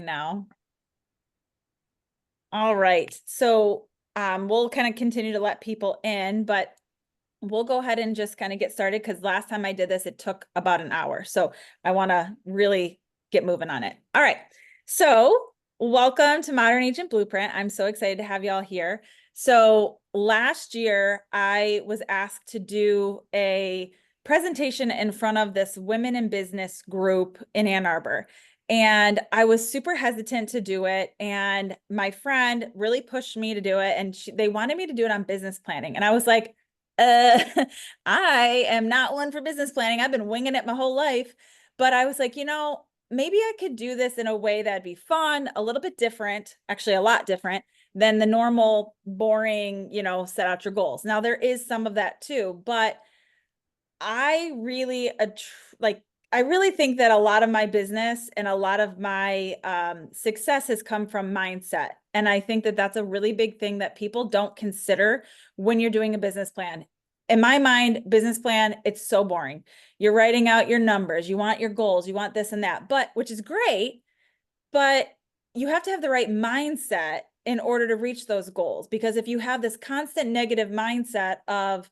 now. All right. So we'll kind of continue to let people in, but we'll go ahead and just kind of get started because last time I did this, it took about an hour. So I want to really get moving on it. All right. So welcome to Modern Agent Blueprint. I'm so excited to have y'all here. So last year, I was asked to do a presentation in front of this women in business group in Ann Arbor. And I was super hesitant to do it. And my friend really pushed me to do it. And they wanted me to do it on business planning. And I was like, I am not one for business planning. I've been winging it my whole life. But I was like, maybe I could do this in a way that'd be fun, a little bit different, actually a lot different than the normal, boring, set out your goals. Now, there is some of that too, but I really I really think that a lot of my business and a lot of my success has come from mindset. And I think that that's a really big thing that people don't consider when you're doing a business plan. In my mind, business plan, it's so boring. You're writing out your numbers, you want your goals, you want this and that, but which is great, but you have to have the right mindset in order to reach those goals. Because if you have this constant negative mindset of,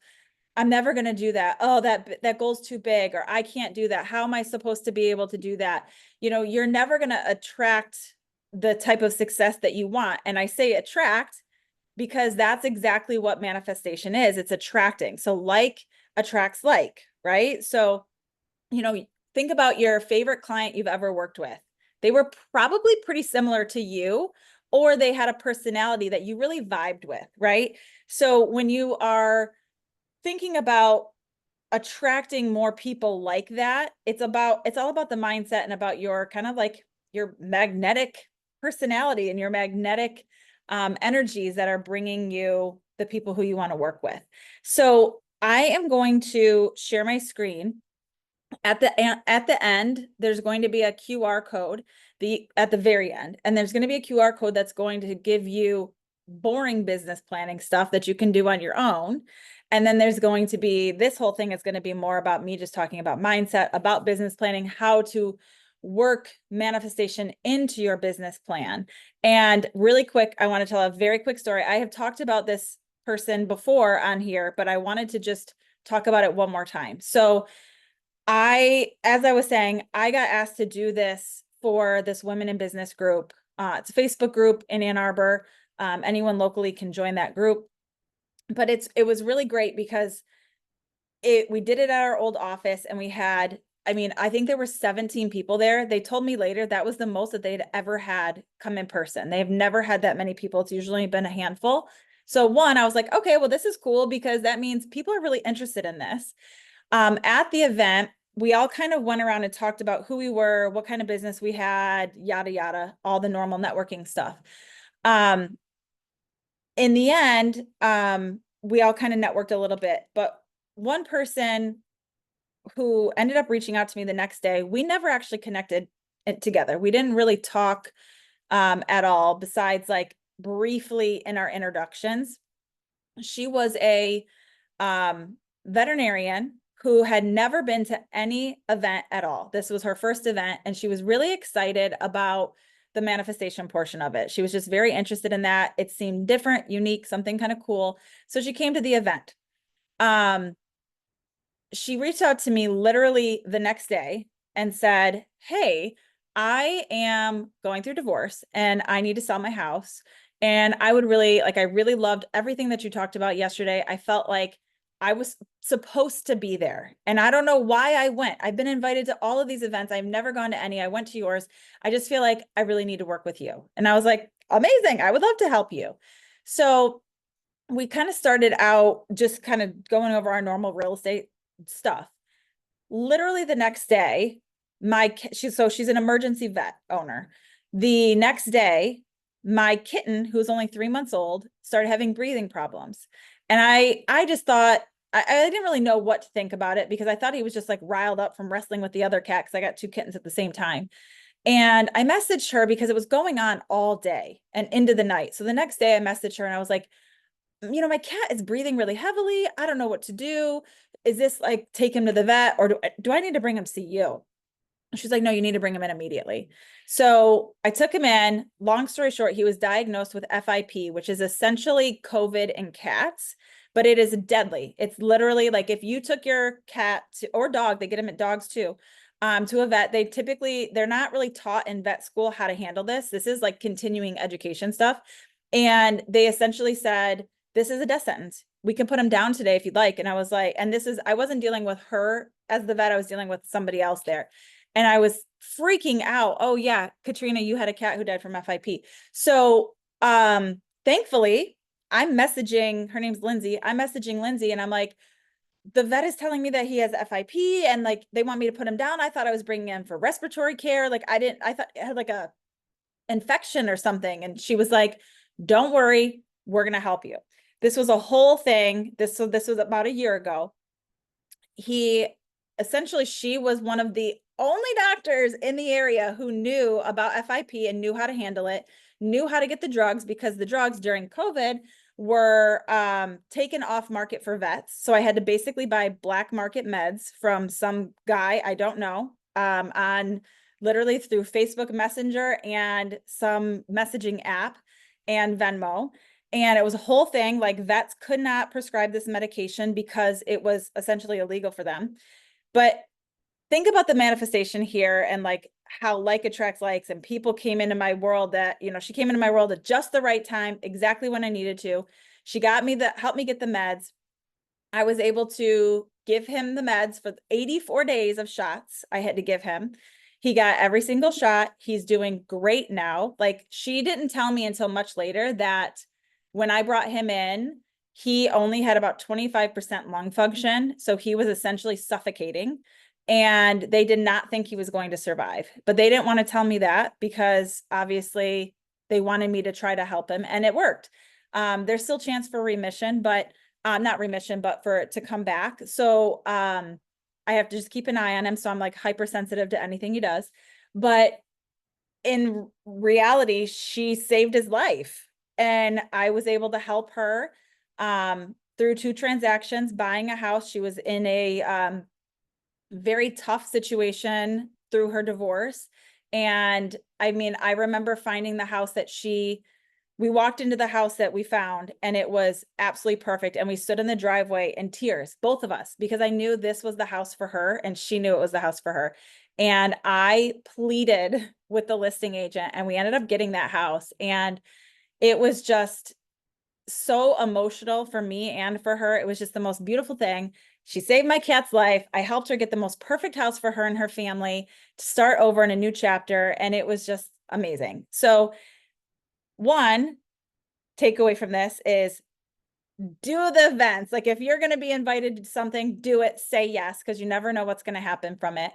I'm never going to do that. Oh, that goal's too big, or I can't do that. How am I supposed to be able to do that? You're never going to attract the type of success that you want. And I say attract because that's exactly what manifestation is. It's attracting. So like attracts like, right? So, think about your favorite client you've ever worked with. They were probably pretty similar to you, or they had a personality that you really vibed with, right? So when you are thinking about attracting more people like that, it's all about the mindset and about your kind of like your magnetic personality and your magnetic energies that are bringing you the people who you want to work with. So I am going to share my screen. At the end, there's going to be a QR code at the very end, and there's going to be a QR code that's going to give you boring business planning stuff that you can do on your own. And then there's going to be, this whole thing is going to be more about me just talking about mindset, about business planning, how to work manifestation into your business plan. And really quick, I want to tell a very quick story. I have talked about this person before on here, but I wanted to just talk about it one more time. So as I was saying, I got asked to do this for this women in business group. It's a Facebook group in Ann Arbor. Anyone locally can join that group. But it was really great because we did it at our old office, and we had, I think there were 17 people there. They told me later that was the most that they'd ever had come in person. They've never had that many people. It's usually been a handful. So I was like, okay, well, this is cool because that means people are really interested in this. At the event, we all kind of went around and talked about who we were, what kind of business we had, yada, yada, all the normal networking stuff. In the end, we all kind of networked a little bit, but one person who ended up reaching out to me the next day, we never actually connected it together. We didn't really talk at all, besides like briefly in our introductions. She was a veterinarian who had never been to any event at all. This was her first event, and she was really excited about the manifestation portion of it. She was just very interested in that. It seemed different, unique, something kind of cool. So she came to the event. She reached out to me literally the next day and said, hey, I am going through divorce and I need to sell my house. And I really loved everything that you talked about yesterday. I felt like I was supposed to be there. And I don't know why I went. I've been invited to all of these events. I've never gone to any. I went to yours. I just feel like I really need to work with you. And I was like, amazing. I would love to help you. So we kind of started out just kind of going over our normal real estate stuff. Literally the next day, she's an emergency vet owner. The next day, my kitten, who's only 3 months old, started having breathing problems. And I just thought, I didn't really know what to think about it because I thought he was just like riled up from wrestling with the other cat because I got 2 kittens at the same time. And I messaged her because it was going on all day and into the night. So the next day I messaged her and I was like, my cat is breathing really heavily. I don't know what to do. Is this like take him to the vet, or do I need to bring him see you? She's like, no, you need to bring him in immediately. So I took him in. Long story short, he was diagnosed with FIP, which is essentially COVID in cats, but it is deadly. It's literally like if you took your cat or dog, they get them at dogs too, to a vet, they're not really taught in vet school how to handle this. This is like continuing education stuff. And they essentially said, this is a death sentence. We can put him down today if you'd like. And I was like, and I wasn't dealing with her as the vet, I was dealing with somebody else there. And I was freaking out. Oh yeah, Katrina, you had a cat who died from FIP. So thankfully, I'm messaging, her name's Lindsay. I'm messaging Lindsay and I'm like, the vet is telling me that he has FIP and like they want me to put him down. I thought I was bringing him for respiratory care. Like I thought it had like a infection or something. And she was like, don't worry, we're going to help you. This was a whole thing. This was about a year ago. She was one of the only doctors in the area who knew about FIP and knew how to handle it, knew how to get the drugs, because the drugs during COVID were taken off market for vets. So I had to basically buy black market meds from some guy I don't know, on literally through Facebook Messenger and some messaging app and Venmo. And it was a whole thing. Like vets could not prescribe this medication because it was essentially illegal for them. But think about the manifestation here and like how like attracts likes, and people came into my world that, she came into my world at just the right time, exactly when I needed to. She helped me get the meds. I was able to give him the meds for 84 days of shots I had to give him. He got every single shot. He's doing great now. Like she didn't tell me until much later that when I brought him in, he only had about 25% lung function. So he was essentially suffocating and they did not think he was going to survive, but they didn't want to tell me that because obviously they wanted me to try to help him, and it worked. There's still chance for remission, but not remission, but for it to come back. So I have to just keep an eye on him. So I'm like hypersensitive to anything he does. But in reality, she saved his life. And I was able to help her through 2 transactions, buying a house. She was in a very tough situation through her divorce. And I mean, I remember finding the house that we walked into the house that we found and it was absolutely perfect. And we stood in the driveway in tears, both of us, because I knew this was the house for her and she knew it was the house for her. And I pleaded with the listing agent and we ended up getting that house. And it was just so emotional for me and for her. It was just the most beautiful thing. She saved my cat's life. I helped her get the most perfect house for her and her family to start over in a new chapter. And it was just amazing. So one takeaway from this is do the events. Like if you're going to be invited to something, do it, say yes, because you never know what's going to happen from it.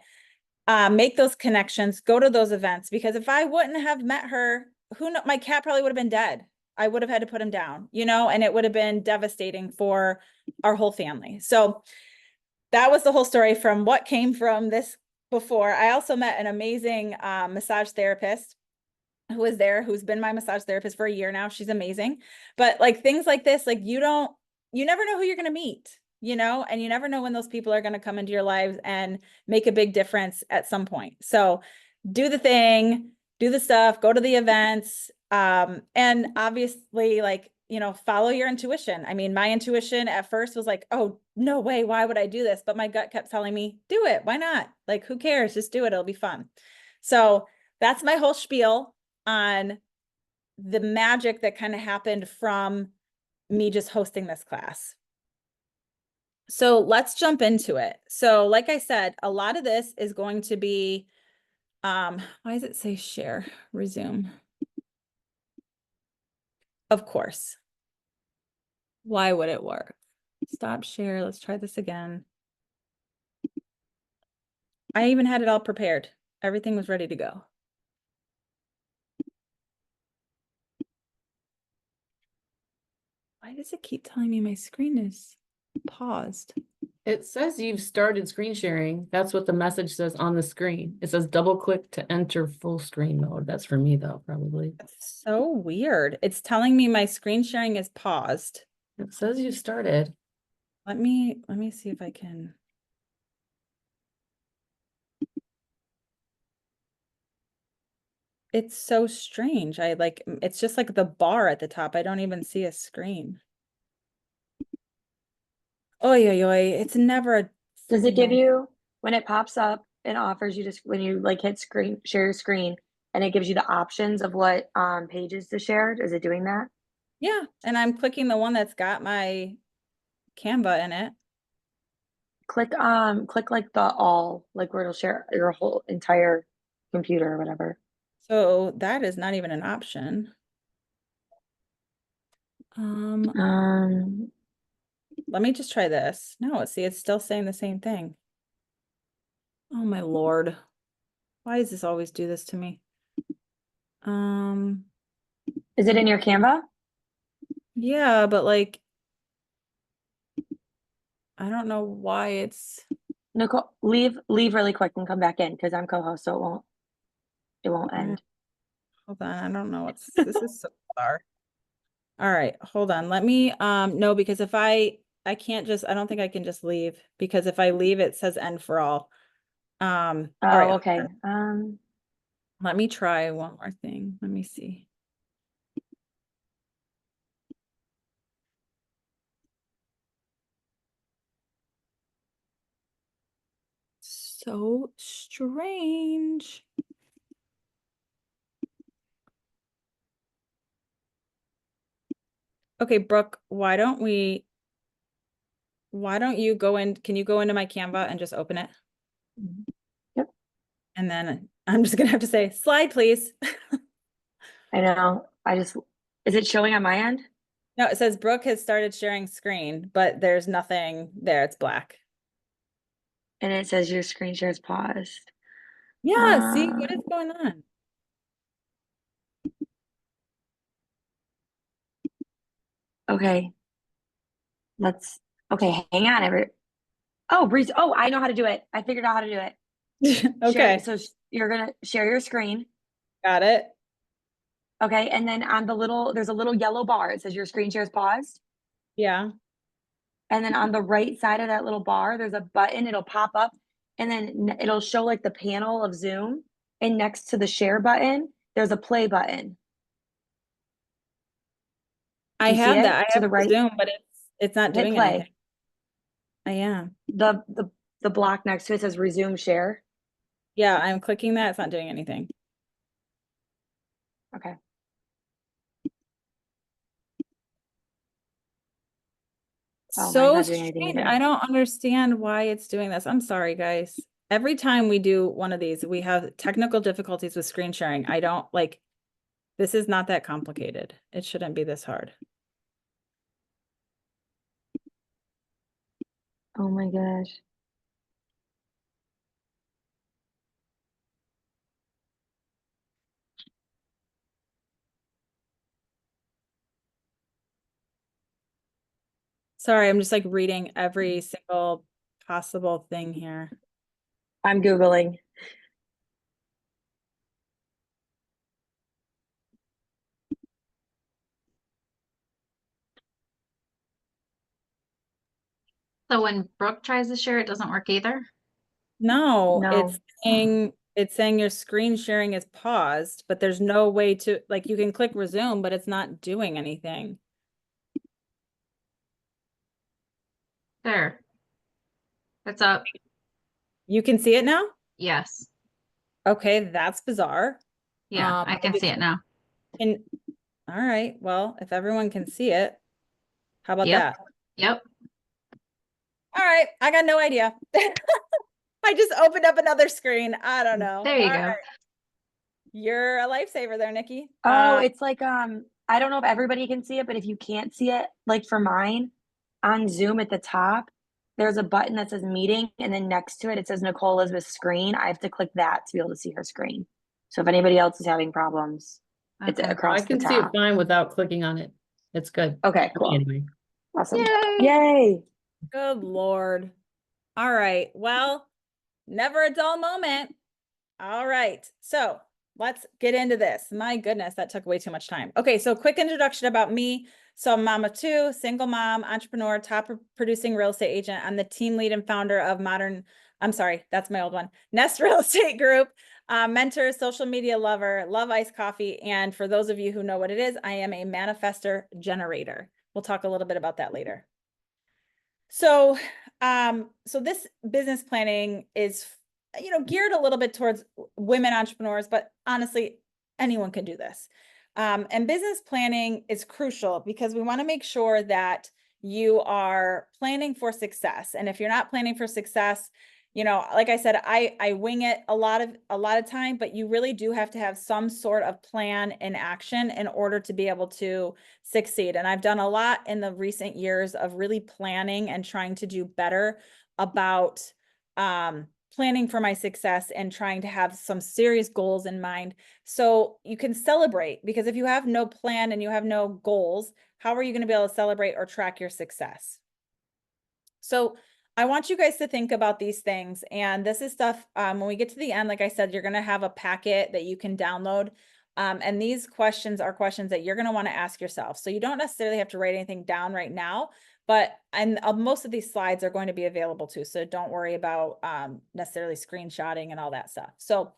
Make those connections, go to those events, because if I wouldn't have met her, my cat probably would have been dead. I would have had to put him down, and it would have been devastating for our whole family. So that was the whole story from what came from this before. I also met an amazing massage therapist who was there, who's been my massage therapist for a year now. She's amazing. But like things like this, like you never know who you're going to meet, and you never know when those people are going to come into your lives and make a big difference at some point. So do the thing, do the stuff, go to the events. And obviously like, follow your intuition. I mean, my intuition at first was like, oh, no way. Why would I do this? But my gut kept telling me, do it. Why not? Like, who cares? Just do it. It'll be fun. So that's my whole spiel on the magic that kind of happened from me just hosting this class. So let's jump into it. So like I said, a lot of this is going to be, why does it say share, resume? Of course. Why would it work? Stop share. Let's try this again. I even had it all prepared. Everything was ready to go. Why does it keep telling me my screen is paused? It says you've started screen sharing. That's what the message says on the screen. It says double click to enter full screen mode. That's for me though, probably. That's so weird. It's telling me my screen sharing is paused. It says you started. Let me see if I can. It's so strange. I like, it's just like the bar at the top. I don't even see a screen. Oy, oy, oy. It's never a Does it freaking give no. you, when it pops up and offers you just, when you like hit screen, share your screen, and it gives you the options of what pages to share? Is it doing that? Yeah, and I'm clicking the one that's got my Canva in it. Click like the all, like where it'll share your whole entire computer or whatever. So that is not even an option. Um, Um, let me just try this. No, see, it's still saying the same thing. Oh my Lord. Why does this always do this to me? is it in your Canva? Yeah, but like, I don't know why it's, Nicole, leave really quick and come back in because I'm co-host, so it won't end. hold on, I don't know what's, this is so bizarre. All right, hold on. Let me, no, because if I can't just, I don't think I can just leave because if I leave, it says end for all. All right, Oh, okay. let me try one more thing. Let me see. So strange. Okay, Brooke, why don't you go in, can you go into my Canva and just open it? Yep. And then I'm just gonna have to say, slide, please. I know. Is it showing on my end? No, it says Brooke has started sharing screen, but there's nothing there. It's black. And it says your screen share is paused. Yeah, see, what is going on? Okay. Okay, hang on. Oh, Breeze. Oh, I know how to do it. I figured out how to do it. Okay, So you're gonna share your screen. got it. Okay. And then there's a little yellow bar. It says your screen share is paused. Yeah. And then on the right side of that little bar, there's a button. It'll pop up and then it'll show like the panel of Zoom. And next to the share button, there's a play button. I Do you see have that. it? I To have the the right, Zoom, but it's not hit doing play. anything. I am. The block next to it says resume share. Yeah, I'm clicking that. It's not doing anything. Okay. Oh, mine's So not doing anything strange. either. I don't understand why it's doing this. I'm sorry, guys. Every time we do one of these, we have technical difficulties with screen sharing. I don't like, this is not that complicated. It shouldn't be this hard. Oh my gosh. Sorry, I'm just like reading every single possible thing here. I'm Googling. So when Brooke tries to share, it doesn't work either? No, No. it's saying your screen sharing is paused, but there's no way to, like, you can click resume, but it's not doing anything. There. It's up. You can see it now? Yes. Okay, that's bizarre. Yeah, I can see it now. All right, well, if everyone can see it, how about Yep. that? Yep. All right, I got no idea. I just opened up another screen. I don't know. There you All go. right. You're a lifesaver there, Nikki. Oh, it's like I don't know if everybody can see it, but if you can't see it, like for mine, on Zoom at the top, there's a button that says meeting, and then next to it, it says Nicole Elizabeth's screen. I have to click that to be able to see her screen. So if anybody else is having problems, it's Okay. I across the can see it top. fine without clicking on it. It's good. Okay, cool. Anyway. Awesome. Yay. Yay. Good Lord. All right. Well, never a dull moment. All right. So let's get into this. My goodness, that took way too much time. Okay. So quick introduction about me. So I'm mama two, single mom, entrepreneur, top producing real estate agent. I'm the team lead and founder of Modern I'm sorry, that's my old one. Nest Real Estate Group, mentor, social media lover, love iced coffee. And for those of you who know what it is, I am a manifestor generator. We'll talk a little bit about that later. So, so this business planning is, geared a little bit towards women entrepreneurs, but honestly, anyone can do this. And business planning is crucial because we want to make sure that you are planning for success. And if you're not planning for success, like I said, I wing it a lot of time, but you really do have to have some sort of plan in action in order to be able to succeed. And I've done a lot in the recent years of really planning and trying to do better about planning for my success and trying to have some serious goals in mind so you can celebrate, because if you have no plan and you have no goals, how are you going to be able to celebrate or track your success? So I want you guys to think about these things. And this is stuff, when we get to the end, like I said, you're going to have a packet that you can download. And these questions are questions that you're going to want to ask yourself. So you don't necessarily have to write anything down right now, but most of these slides are going to be available too. So don't worry about necessarily screenshotting and all that stuff. So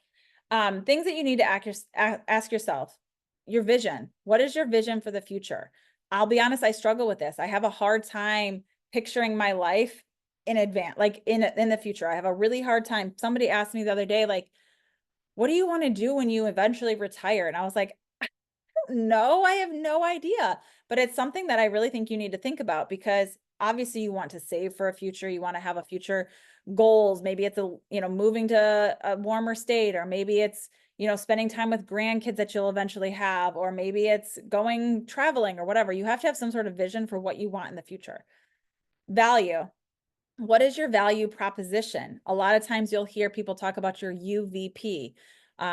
things that you need to ask yourself: your vision. What is your vision for the future? I'll be honest, I struggle with this. I have a hard time picturing my life in advance, like in the future. I have a really hard time. Somebody asked me the other day, like, what do you want to do when you eventually retire? And I was like, I don't know. I have no idea. But it's something that I really think you need to think about, because obviously you want to save for a future. You want to have a future goals. Maybe it's moving to a warmer state, or maybe it's, spending time with grandkids that you'll eventually have, or maybe it's going traveling or whatever. You have to have some sort of vision for what you want in the future. Value. What is your value proposition? A lot of times you'll hear people talk about your UVP.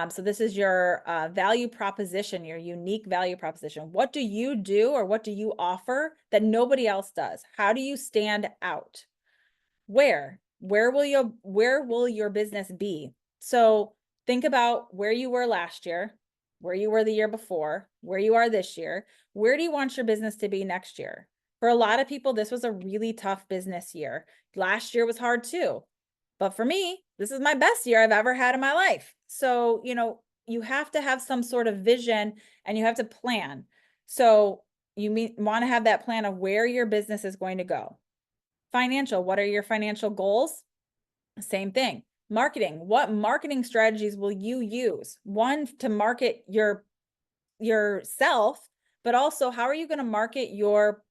So this is your value proposition, your unique value proposition. What do you do, or what do you offer that nobody else does? How do you stand out? Where will your business be? So think about where you were last year, where you were the year before, where you are this year. Where do you want your business to be next year? For a lot of people, this was a really tough business year. Last year was hard too. But for me, this is my best year I've ever had in my life. So, you have to have some sort of vision and you have to plan. So you want to have that plan of where your business is going to go. Financial, what are your financial goals? Same thing. Marketing, what marketing strategies will you use? One, to market yourself, but also how are you going to market your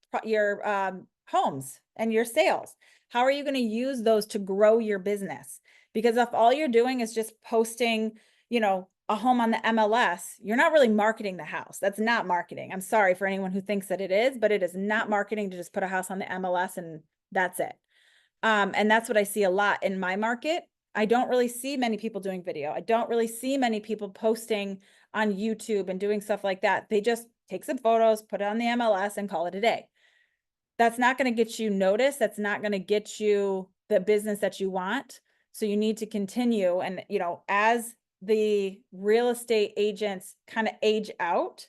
homes and your sales? How are you going to use those to grow your business? Because if all you're doing is just posting, a home on the MLS, you're not really marketing the house. That's not marketing. I'm sorry for anyone who thinks that it is, but it is not marketing to just put a house on the MLS and that's it. And that's what I see a lot in my market. I don't really see many people doing video. I don't really see many people posting on YouTube and doing stuff like that. They just take some photos, put it on the MLS and call it a day. That's not going to get you noticed. That's not going to get you the business that you want. So you need to continue. And, as the real estate agents kind of age out,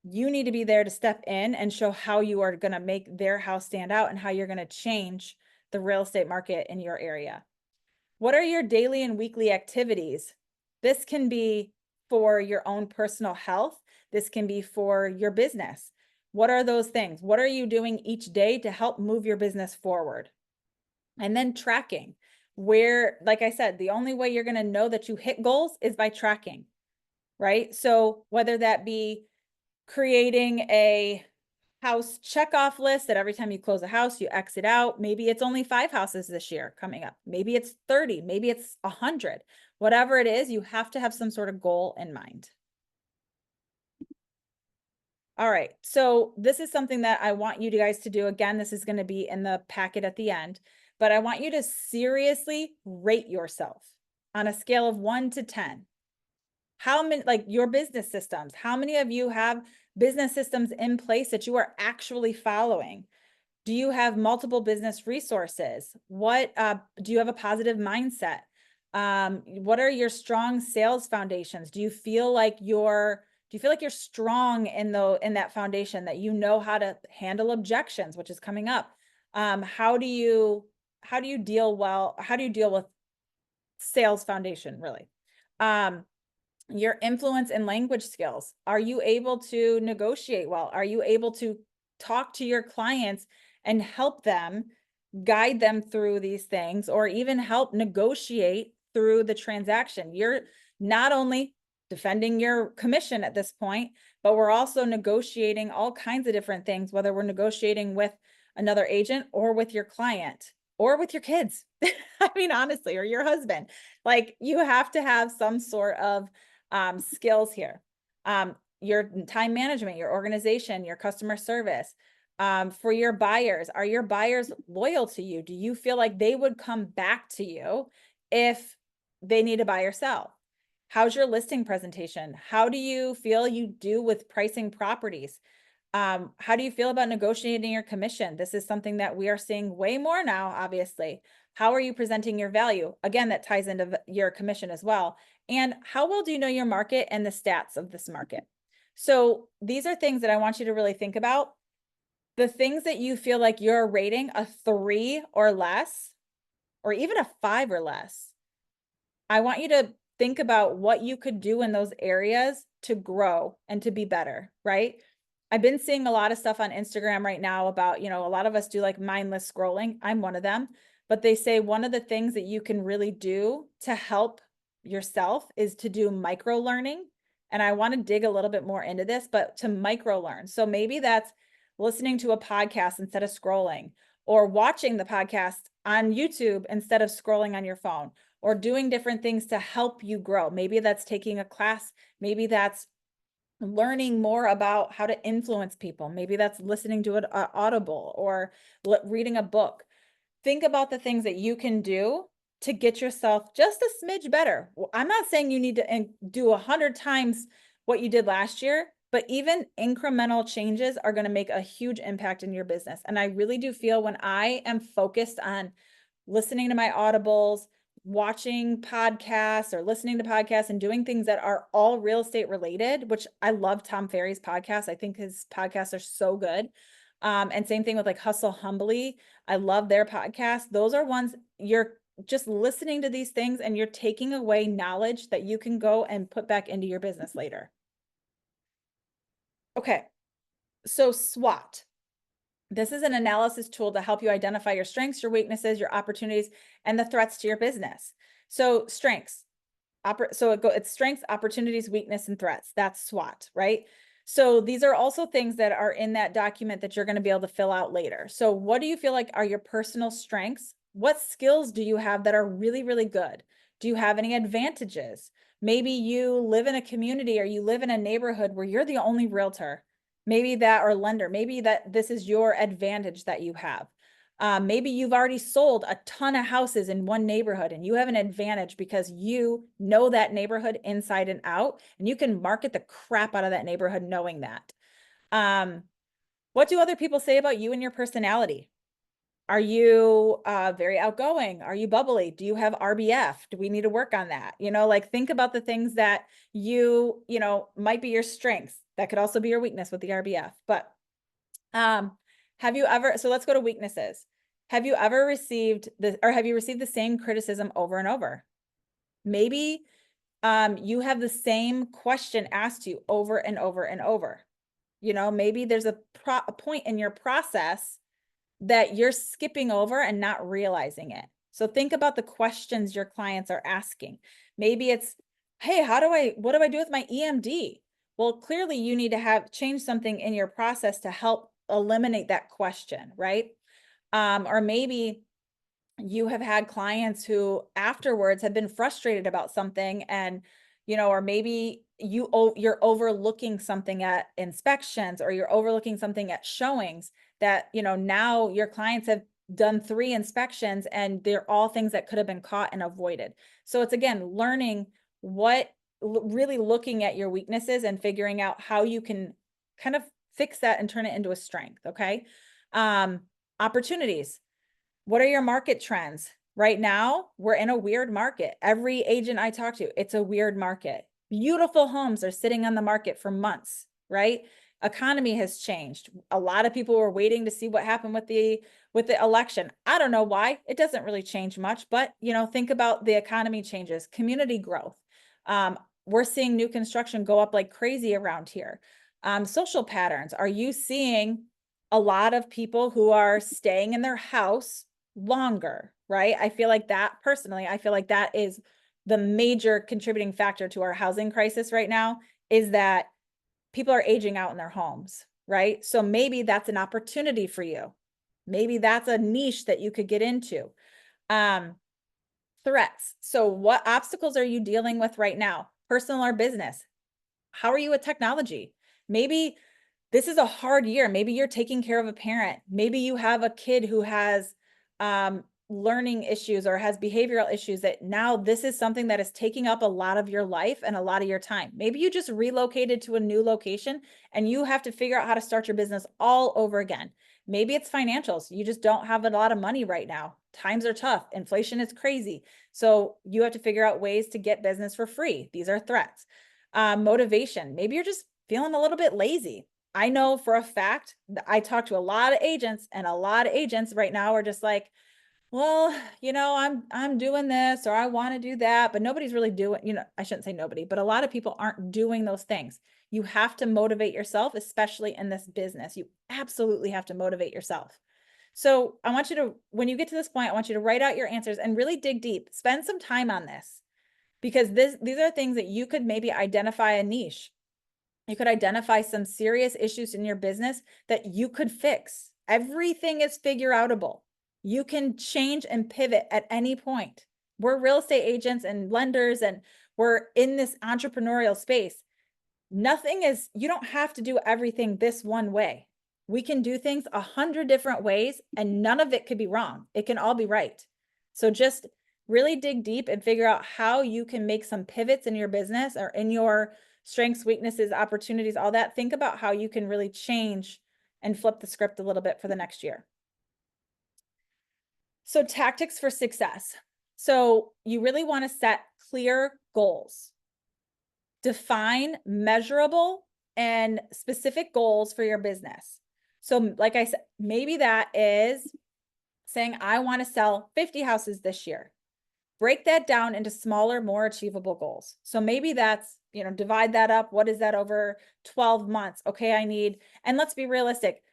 you need to be there to step in and show how you are going to make their house stand out and how you're going to change the real estate market in your area. What are your daily and weekly activities? This can be for your own personal health. This can be for your business. What are those things? What are you doing each day to help move your business forward? And then tracking, where, like I said, the only way you're going to know that you hit goals is by tracking, right? So whether that be creating a house checkoff list that every time you close a house, you exit out. Maybe it's only 5 houses this year coming up. Maybe it's 30, maybe it's 100. Whatever it is, you have to have some sort of goal in mind. All right, so this is something that I want you guys to do. Again, this is going to be in the packet at the end, but I want you to seriously rate yourself on a scale of 1 to 10. How many, like your business systems, how many of you have business systems in place that you are actually following? Do you have multiple business resources? What do you have a positive mindset? What are your strong sales foundations? Do you feel like you're strong in that foundation, that you know how to handle objections, which is coming up? How do you deal with sales foundation, really. Your influence and language skills. Are you able to negotiate well? Are you able to talk to your clients and help them, guide them through these things, or even help negotiate through the transaction? You're not only defending your commission at this point, but we're also negotiating all kinds of different things, whether we're negotiating with another agent or with your client or with your kids. I mean, honestly, or your husband. Like, you have to have some sort of skills here. Your time management, your organization, your customer service. For your buyers, are your buyers loyal to you? Do you feel like they would come back to you if they need to buy or sell? How's your listing presentation? How do you feel you do with pricing properties? How do you feel about negotiating your commission? This is something that we are seeing way more now, obviously. How are you presenting your value? Again, that ties into your commission as well. And how well do you know your market and the stats of this market? So these are things that I want you to really think about. The things that you feel like you're rating a 3 or less, or even a 5 or less, I want you to think about what you could do in those areas to grow and to be better, right? I've been seeing a lot of stuff on Instagram right now about, a lot of us do like mindless scrolling. I'm one of them, but they say one of the things that you can really do to help yourself is to do micro learning. And I want to dig a little bit more into this, but to micro learn. So maybe that's listening to a podcast instead of scrolling, or watching the podcast on YouTube instead of scrolling on your phone, or doing different things to help you grow. Maybe that's taking a class. Maybe that's learning more about how to influence people. Maybe that's listening to an audible or reading a book. Think about the things that you can do to get yourself just a smidge better. I'm not saying you need to do 100 times what you did last year, but even incremental changes are going to make a huge impact in your business. And I really do feel when I am focused on listening to my audibles, watching podcasts or listening to podcasts and doing things that are all real estate related, which I love Tom Ferry's podcast. I think his podcasts are so good. And same thing with like Hustle Humbly. I love their podcast. Those are ones you're just listening to these things and you're taking away knowledge that you can go and put back into your business later. Okay. So SWOT. This is an analysis tool to help you identify your strengths, your weaknesses, your opportunities, and the threats to your business. So strengths, it's strengths, opportunities, weakness, and threats. That's SWOT, right? So these are also things that are in that document that you're going to be able to fill out later. So what do you feel like are your personal strengths? What skills do you have that are really, really good? Do you have any advantages? Maybe you live in a community or you live in a neighborhood where you're the only realtor. Maybe that, or lender, maybe that this is your advantage that you have. Maybe you've already sold a ton of houses in one neighborhood and you have an advantage because you know that neighborhood inside and out, and you can market the crap out of that neighborhood knowing that. What do other people say about you and your personality? Are you very outgoing? Are you bubbly? Do you have RBF? Do we need to work on that? Like, think about the things that you might be your strengths. That could also be your weakness with the RBF. But have you ever, so let's go to weaknesses. Have you ever received have you received the same criticism over and over? Maybe you have the same question asked to you over and over and over. Maybe there's a point in your process that you're skipping over and not realizing it. So think about the questions your clients are asking. Maybe it's, hey, what do I do with my EMD? Well, clearly you need to change something in your process to help eliminate that question, right? Or maybe you have had clients who afterwards have been frustrated about something, and or maybe you're overlooking something at inspections, or you're overlooking something at showings that now your clients have done 3 inspections and they're all things that could have been caught and avoided. So it's, again, learning really looking at your weaknesses and figuring out how you can kind of fix that and turn it into a strength. Okay. Opportunities. What are your market trends? Right now, we're in a weird market. Every agent I talk to, it's a weird market. Beautiful homes are sitting on the market for months, right? Economy has changed. A lot of people were waiting to see what happened with with the election. I don't know why. It doesn't really change much, but think about the economy changes, community growth. We're seeing new construction go up like crazy around here. Social patterns. Are you seeing a lot of people who are staying in their house longer, right? I feel like that personally, I feel like that is the major contributing factor to our housing crisis right now, is that people are aging out in their homes, right? So maybe that's an opportunity for you. Maybe that's a niche that you could get into. Threats. So what obstacles are you dealing with right now? Personal or business? How are you with technology? Maybe this is a hard year. Maybe you're taking care of a parent. Maybe you have a kid who has learning issues or has behavioral issues, that now this is something that is taking up a lot of your life and a lot of your time. Maybe you just relocated to a new location and you have to figure out how to start your business all over again. Maybe it's financials. You just don't have a lot of money right now. Times are tough. Inflation is crazy. So you have to figure out ways to get business for free. These are threats. Motivation. Maybe you're just feeling a little bit lazy. I know for a fact that I talk to a lot of agents, and a lot of agents right now are just like, well, I'm doing this, or I want to do that, but nobody's really doing, I shouldn't say nobody, but a lot of people aren't doing those things. You have to motivate yourself, especially in this business. You absolutely have to motivate yourself. So I want you to, when you get to this point, I want you to write out your answers and really dig deep. Spend some time on this, because these are things that you could maybe identify a niche. You could identify some serious issues in your business that you could fix. Everything is figure outable. You can change and pivot at any point. We're real estate agents and lenders, and we're in this entrepreneurial space. You don't have to do everything this one way. We can do things 100 different ways, and none of it could be wrong. It can all be right. So just really dig deep and figure out how you can make some pivots in your business or in your strengths, weaknesses, opportunities, all that. Think about how you can really change and flip the script a little bit for the next year. So tactics for success. So you really want to set clear goals. Define measurable and specific goals for your business. So like I said, maybe that is saying, I want to sell 50 houses this year. Break that down into smaller, more achievable goals. So maybe that's, divide that up. What is that over 12 months? Okay, and let's be realistic.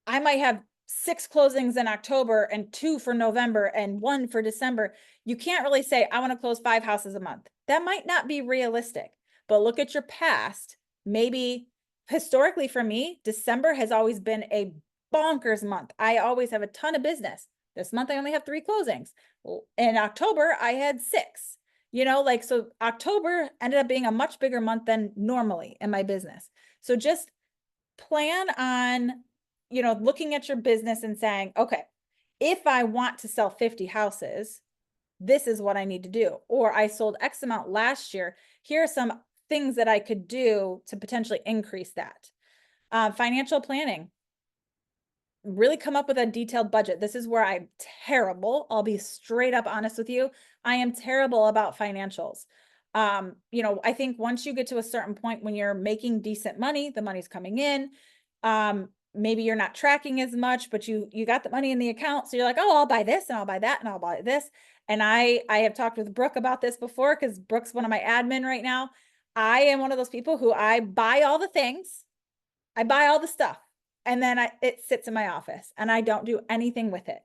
I might have 6 closings in October and 2 for November and 1 for December. You can't really say, I want to close 5 houses a month. That might not be realistic, but look at your past. Maybe historically for me, December has always been a bonkers month. I always have a ton of business. This month, I only have 3 closings. In October, I had 6, so October ended up being a much bigger month than normally in my business. So just plan on, looking at your business and saying, okay, if I want to sell 50 houses, this is what I need to do. Or I sold X amount last year. Here are some things that I could do to potentially increase that. Financial planning. Really come up with a detailed budget. This is where I'm terrible. I'll be straight up honest with you. I am terrible about financials. I think once you get to a certain point when you're making decent money, the money's coming in. Maybe you're not tracking as much, but you got the money in the account. So you're like, oh, I'll buy this and I'll buy that and I'll buy this. And I have talked with Brooke about this before, because Brooke's one of my admin right now. I am one of those people who I buy all the things. I buy all the stuff. And then it sits in my office and I don't do anything with it.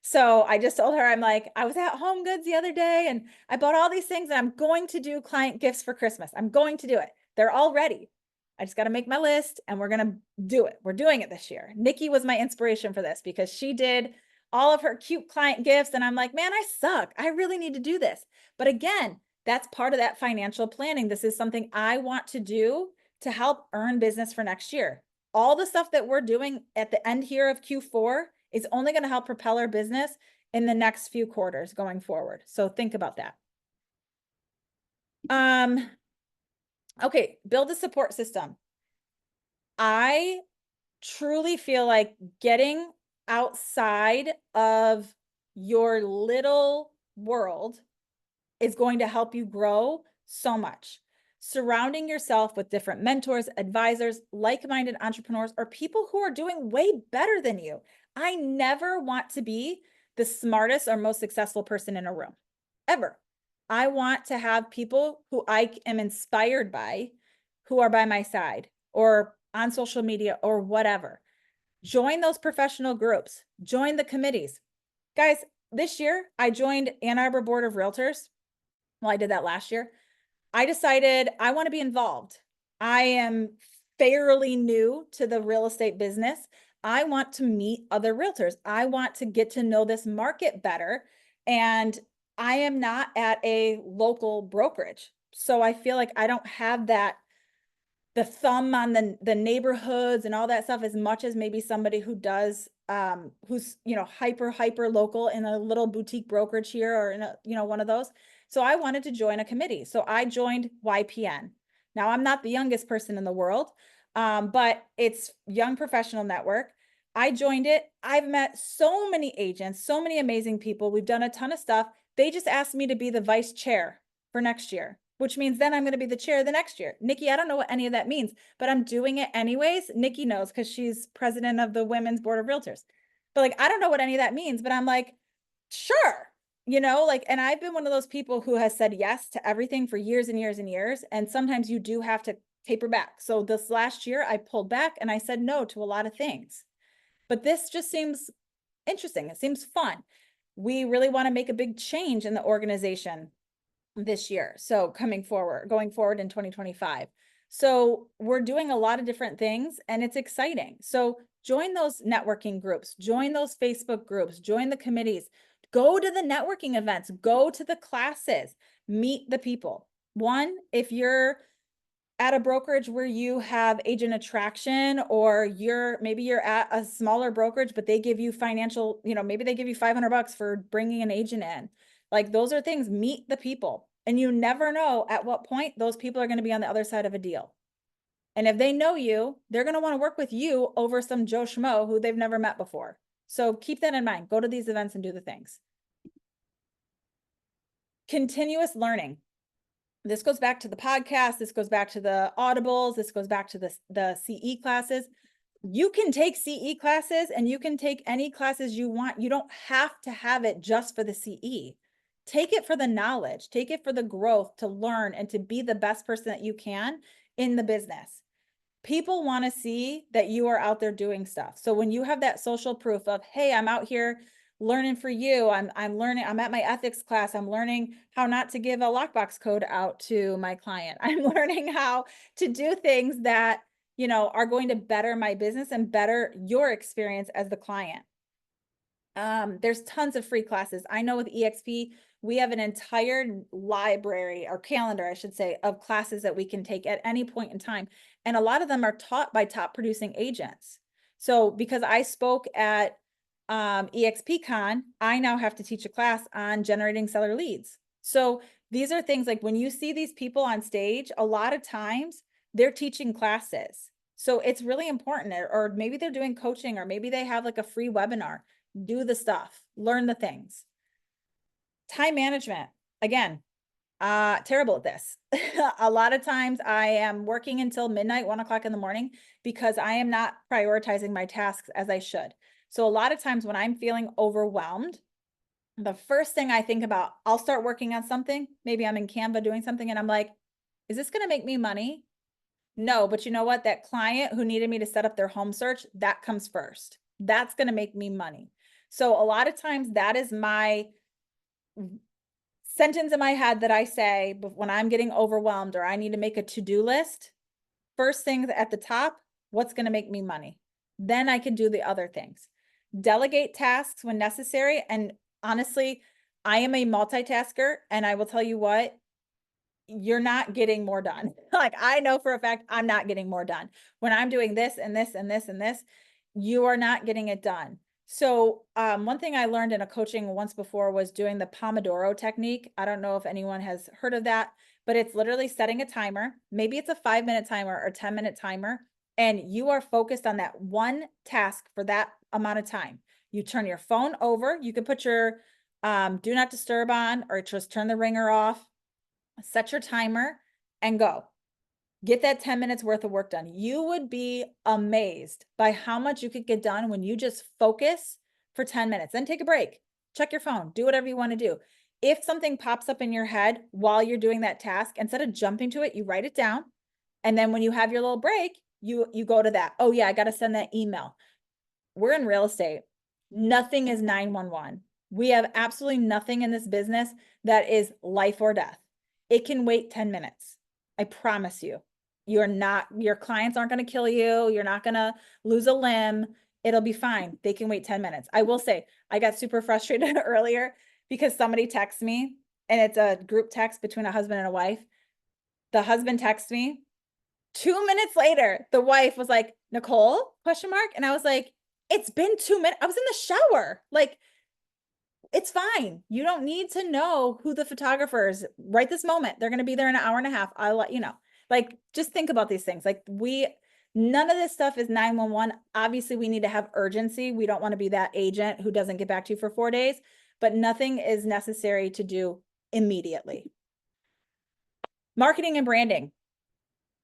So I just told her, I'm like, I was at Home Goods the other day and I bought all these things and I'm going to do client gifts for Christmas. I'm going to do it. They're all ready. I just got to make my list and we're going to do it. We're doing it this year. Nikki was my inspiration for this, because she did all of her cute client gifts. And I'm like, man, I suck. I really need to do this. But again, that's part of that financial planning. This is something I want to do to help earn business for next year. All the stuff that we're doing at the end here of Q4 is only going to help propel our business in the next few quarters going forward. So think about that. Okay, build a support system. I truly feel like getting outside of your little world is going to help you grow so much. Surrounding yourself with different mentors, advisors, like-minded entrepreneurs, or people who are doing way better than you. I never want to be the smartest or most successful person in a room, ever. I want to have people who I am inspired by, who are by my side or on social media or whatever. Join those professional groups, join the committees. Guys, this year I joined Ann Arbor Board of Realtors. Well, I did that last year. I decided I want to be involved. I am fairly new to the real estate business. I want to meet other realtors. I want to get to know this market better. And I am not at a local brokerage. So I feel like I don't have the thumb on the neighborhoods and all that stuff as much as maybe somebody who does, who's, hyper local in a little boutique brokerage here or in a, one of those. So I wanted to join a committee. So I joined YPN. Now I'm not the youngest person in the world, but it's Young Professional Network. I joined it. I've met so many agents, so many amazing people. We've done a ton of stuff. They just asked me to be the vice chair for next year, which means then I'm going to be the chair the next year. Nikki, I don't know what any of that means, but I'm doing it anyways. Nikki knows because she's president of the Women's Board of Realtors. But like, I don't know what any of that means, but I'm like, sure. And I've been one of those people who has said yes to everything for years and years and years. And sometimes you do have to taper back. So this last year I pulled back and I said no to a lot of things, but this just seems interesting. It seems fun. We really want to make a big change in the organization this year. So going forward in 2025. So we're doing a lot of different things and it's exciting. So join those networking groups, join those Facebook groups, join the committees, go to the networking events, go to the classes, meet the people. One, if you're at a brokerage where you have agent attraction, or maybe you're at a smaller brokerage, but they give you financial, maybe they give you $500 for bringing an agent in. Like those are things, meet the people. And you never know at what point those people are going to be on the other side of a deal. And if they know you, they're going to want to work with you over some Joe Schmo who they've never met before. So keep that in mind. Go to these events and do the things. Continuous learning. This goes back to the podcast. This goes back to the audibles. This goes back to the CE classes. You can take CE classes and you can take any classes you want. You don't have to have it just for the CE. Take it for the knowledge, take it for the growth, to learn and to be the best person that you can in the business. People want to see that you are out there doing stuff. So when you have that social proof of, hey, I'm out here learning for you, I'm learning, I'm at my ethics class, I'm learning how not to give a lockbox code out to my client. I'm learning how to do things that, are going to better my business and better your experience as the client. There's tons of free classes. I know with EXP, we have an entire library or calendar, I should say, of classes that we can take at any point in time. And a lot of them are taught by top producing agents. So because I spoke at EXPCon, I now have to teach a class on generating seller leads. So these are things like when you see these people on stage, a lot of times they're teaching classes. So it's really important, or maybe they're doing coaching, or maybe they have like a free webinar. Do the stuff, learn the things. Time management, again, terrible at this. A lot of times I am working until midnight, 1 o'clock in the morning, because I am not prioritizing my tasks as I should. So a lot of times when I'm feeling overwhelmed, the first thing I think about, I'll start working on something. Maybe I'm in Canva doing something and I'm like, is this going to make me money? No, but you know what? That client who needed me to set up their home search, that comes first. That's going to make me money. So a lot of times that is my sentence in my head that I say when I'm getting overwhelmed or I need to make a to-do list. First thing at the top, what's going to make me money? Then I can do the other things. Delegate tasks when necessary. And honestly, I am a multitasker, and I will tell you what, you're not getting more done. Like I know for a fact I'm not getting more done. When I'm doing this and this and this and this, you are not getting it done. So one thing I learned in a coaching once before was doing the Pomodoro technique. I don't know if anyone has heard of that, but it's literally setting a timer. Maybe it's a 5-minute timer or 10-minute timer, and you are focused on that one task for that amount of time. You turn your phone over. You can put your do not disturb on, or just turn the ringer off, set your timer and go. Get that 10 minutes worth of work done. You would be amazed by how much you could get done when you just focus for 10 minutes, then take a break, check your phone, do whatever you want to do. If something pops up in your head while you're doing that task, instead of jumping to it, you write it down. And then when you have your little break, you go to that. Oh yeah, I got to send that email. We're in real estate. Nothing is 911. We have absolutely nothing in this business that is life or death. It can wait 10 minutes. I promise you. Your clients aren't going to kill you. You're not going to lose a limb. It'll be fine. They can wait 10 minutes. I will say, I got super frustrated earlier because somebody texts me, and it's a group text between a husband and a wife. The husband texts me. 2 minutes later, the wife was like, Nicole, ? And I was like, it's been 2 minutes. I was in the shower. Like, it's fine. You don't need to know who the photographer is right this moment. They're going to be there in an hour and a half. I'll let you know. Like, just think about these things. Like, none of this stuff is 911. Obviously, we need to have urgency. We don't want to be that agent who doesn't get back to you for 4 days, but nothing is necessary to do immediately. Marketing and branding.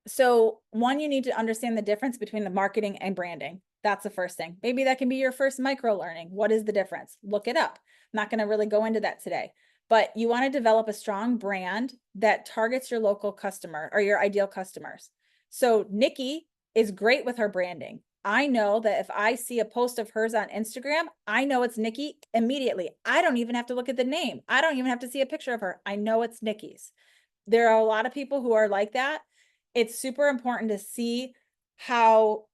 So one, you need to understand the difference between the marketing and branding. That's the first thing. Maybe that can be your first micro learning. What is the difference? Look it up. I'm not going to really go into that today, but you want to develop a strong brand that targets your local customer or your ideal customers. So Nikki is great with her branding. I know that if I see a post of hers on Instagram, I know it's Nikki immediately. I don't even have to look at the name. I don't even have to see a picture of her. I know it's Nikki's. There are a lot of people who are like that. It's super important to see how,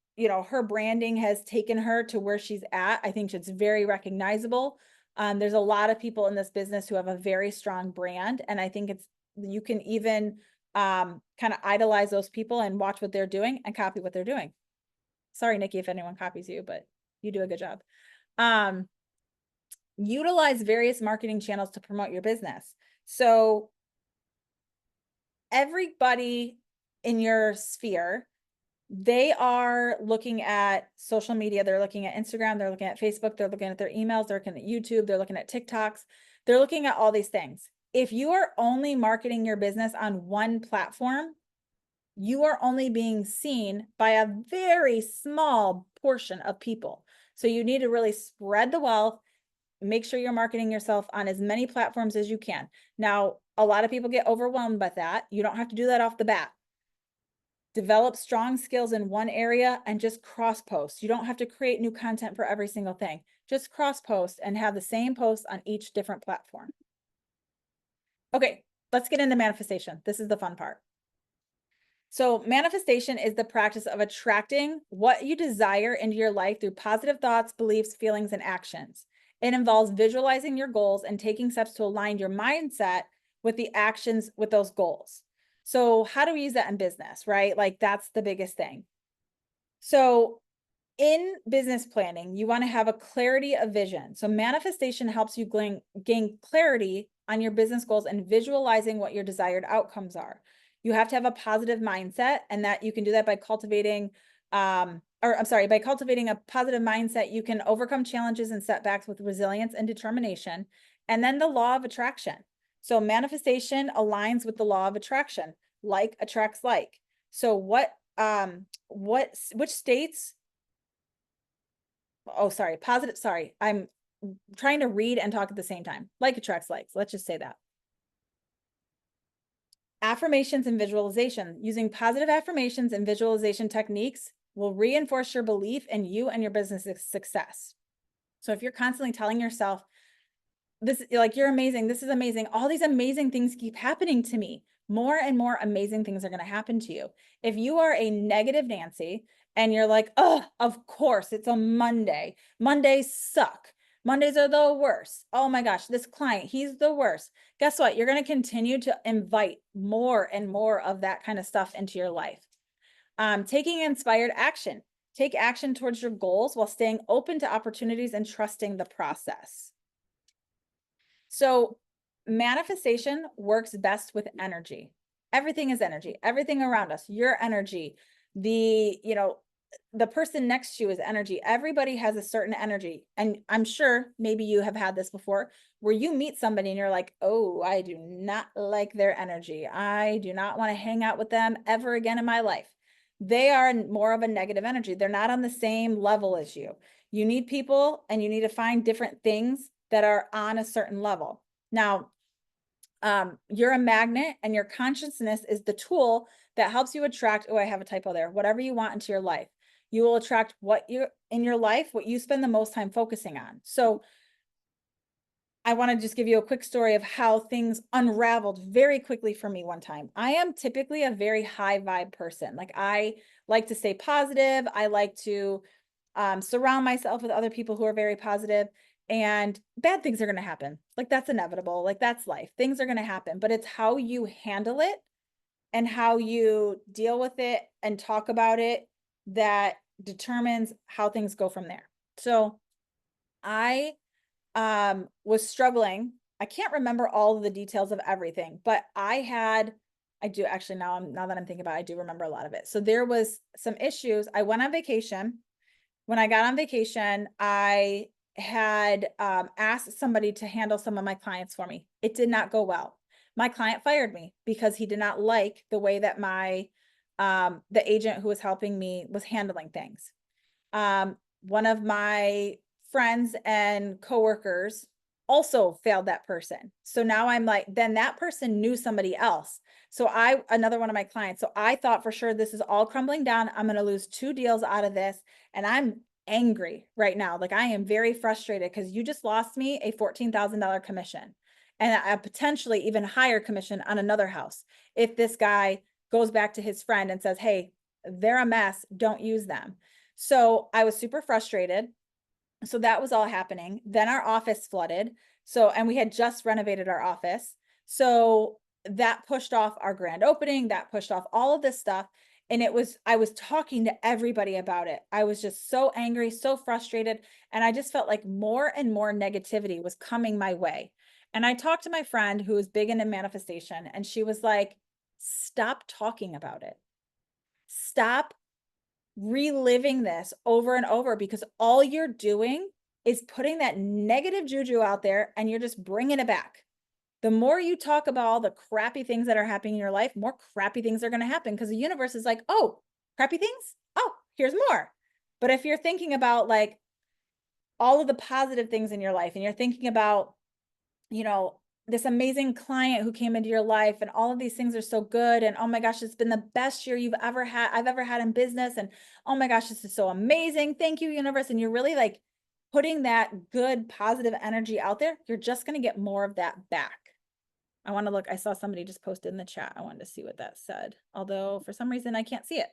her branding has taken her to where she's at. I think it's very recognizable. There's a lot of people in this business who have a very strong brand. And I think you can even kind of idolize those people and watch what they're doing and copy what they're doing. Sorry, Nikki, if anyone copies you, but you do a good job. Utilize various marketing channels to promote your business. So everybody in your sphere, they are looking at social media. They're looking at Instagram. They're looking at Facebook. They're looking at their emails. They're looking at YouTube. They're looking at TikToks. They're looking at all these things. If you are only marketing your business on one platform, you are only being seen by a very small portion of people. So you need to really spread the wealth. Make sure you're marketing yourself on as many platforms as you can. Now, a lot of people get overwhelmed by that. You don't have to do that off the bat. Develop strong skills in one area and just cross post. You don't have to create new content for every single thing. Just cross post and have the same post on each different platform. Okay, let's get into manifestation. This is the fun part. So manifestation is the practice of attracting what you desire into your life through positive thoughts, beliefs, feelings, and actions. It involves visualizing your goals and taking steps to align your mindset with the actions with those goals. So how do we use that in business, right? Like, that's the biggest thing. So in business planning, you want to have a clarity of vision. So manifestation helps you gain clarity on your business goals and visualizing what your desired outcomes are. You have to have a positive mindset, and that you can do that by cultivating, by cultivating a positive mindset, you can overcome challenges and setbacks with resilience and determination. And then the law of attraction. So manifestation aligns with the law of attraction. Like attracts like. So which states? Oh, sorry, positive. Sorry, I'm trying to read and talk at the same time. Like attracts like. Let's just say that. Affirmations and visualization. Using positive affirmations and visualization techniques will reinforce your belief in you and your business's success. So if you're constantly telling yourself, this, like, you're amazing, this is amazing, all these amazing things keep happening to me, more and more amazing things are going to happen to you. If you are a negative Nancy and you're like, oh, of course, it's a Monday. Mondays suck. Mondays are the worst. Oh my gosh, this client, he's the worst. Guess what? You're going to continue to invite more and more of that kind of stuff into your life. Taking inspired action. Take action towards your goals while staying open to opportunities and trusting the process. So manifestation works best with energy. Everything is energy. Everything around us, your energy, the the person next to you is energy. Everybody has a certain energy. And I'm sure maybe you have had this before where you meet somebody and you're like, oh, I do not like their energy. I do not want to hang out with them ever again in my life. They are more of a negative energy. They're not on the same level as you. You need people and you need to find different things that are on a certain level. Now, you're a magnet and your consciousness is the tool that helps you attract, oh, I have a typo there, whatever you want into your life. You will attract what you in your life, what you spend the most time focusing on. So I want to just give you a quick story of how things unraveled very quickly for me one time. I am typically a very high vibe person. Like I like to stay positive. I like to surround myself with other people who are very positive, and bad things are going to happen. Like that's inevitable. Like that's life. Things are going to happen, but it's how you handle it and how you deal with it and talk about it that determines how things go from there. So I was struggling. I can't remember all of the details of everything, but I do actually now that I'm thinking about it, I do remember a lot of it. So there was some issues. I went on vacation. When I got on vacation, I had asked somebody to handle some of my clients for me. It did not go well. My client fired me because he did not like the way that the agent who was helping me was handling things. One of my friends and coworkers also failed that person. So now I'm like, then that person knew somebody else. So another one of my clients. So I thought for sure this is all crumbling down. I'm going to lose 2 deals out of this. And I'm angry right now. Like I am very frustrated because you just lost me a $14,000 commission and a potentially even higher commission on another house. If this guy goes back to his friend and says, hey, they're a mess, don't use them. So I was super frustrated. So that was all happening. Then our office flooded. So, and we had just renovated our office. So that pushed off our grand opening, that pushed off all of this stuff. And I was talking to everybody about it. I was just so angry, so frustrated. And I just felt like more and more negativity was coming my way. And I talked to my friend who was big into manifestation, and she was like, stop talking about it. Stop reliving this over and over, because all you're doing is putting that negative juju out there and you're just bringing it back. The more you talk about all the crappy things that are happening in your life, more crappy things are going to happen, because the universe is like, oh, crappy things? Oh, here's more. But if you're thinking about like all of the positive things in your life and you're thinking about, you know, this amazing client who came into your life and all of these things are so good, and oh my gosh, it's been the best year I've ever had in business, and oh my gosh, this is so amazing, thank you, universe. And you're really like putting that good positive energy out there, you're just going to get more of that back. I want to look, I saw somebody just posted in the chat. I wanted to see what that said, although for some reason I can't see it.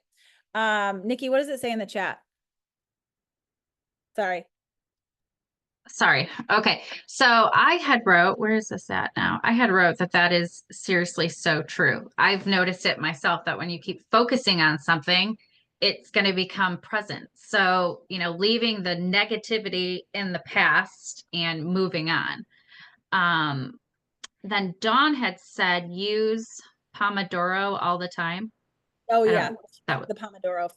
Nikki, what does it say in the chat? Sorry. Okay. So I had wrote, where is this at now? I had wrote that is seriously so true. I've noticed it myself that when you keep focusing on something, it's going to become present. So, leaving the negativity in the past and moving on. Then Dawn had said, use Pomodoro all the time. Oh yeah. The Pomodoro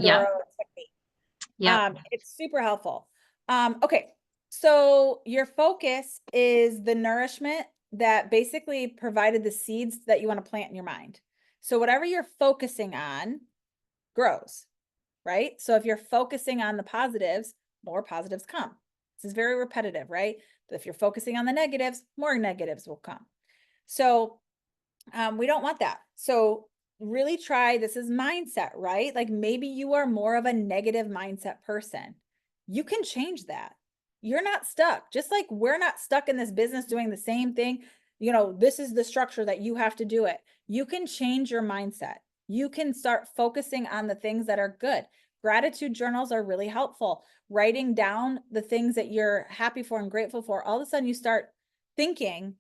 yeah. technique. Yeah. It's super helpful. Okay. So your focus is the nourishment that basically provided the seeds that you want to plant in your mind. So whatever you're focusing on grows, right? So if you're focusing on the positives, more positives come. This is very repetitive, right? But if you're focusing on the negatives, more negatives will come. So we don't want that. So really try, this is mindset, right? Like maybe you are more of a negative mindset person. You can change that. You're not stuck. Just like we're not stuck in this business doing the same thing. This is the structure that you have to do it. You can change your mindset. You can start focusing on the things that are good. Gratitude journals are really helpful. Writing down the things that you're happy for and grateful for. All of a sudden you start thinking,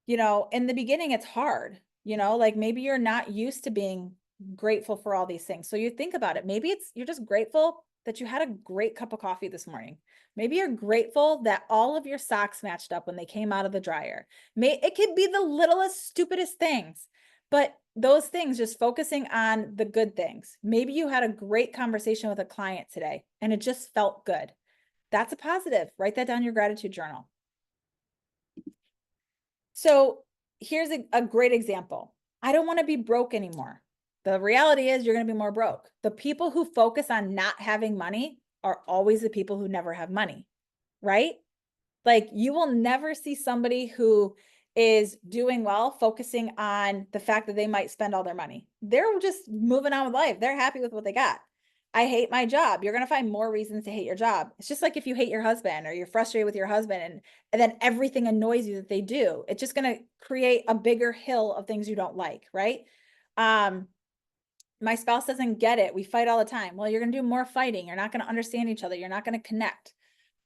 in the beginning, it's hard, like maybe you're not used to being grateful for all these things. So you think about it. Maybe you're just grateful that you had a great cup of coffee this morning. Maybe you're grateful that all of your socks matched up when they came out of the dryer. It could be the littlest, stupidest things, But those things, just focusing on the good things. Maybe you had a great conversation with a client today and it just felt good. That's a positive. Write that down in your gratitude journal. So here's a great example. I don't want to be broke anymore. The reality is you're going to be more broke. The people who focus on not having money are always the people who never have money, right? Like you will never see somebody who is doing well focusing on the fact that they might spend all their money. They're just moving on with life. They're happy with what they got. I hate my job. You're going to find more reasons to hate your job. It's just like if you hate your husband or you're frustrated with your husband and then everything annoys you that they do, it's just going to create a bigger hill of things you don't like, right? My spouse doesn't get it. We fight all the time. Well, you're going to do more fighting. You're not going to understand each other. You're not going to connect.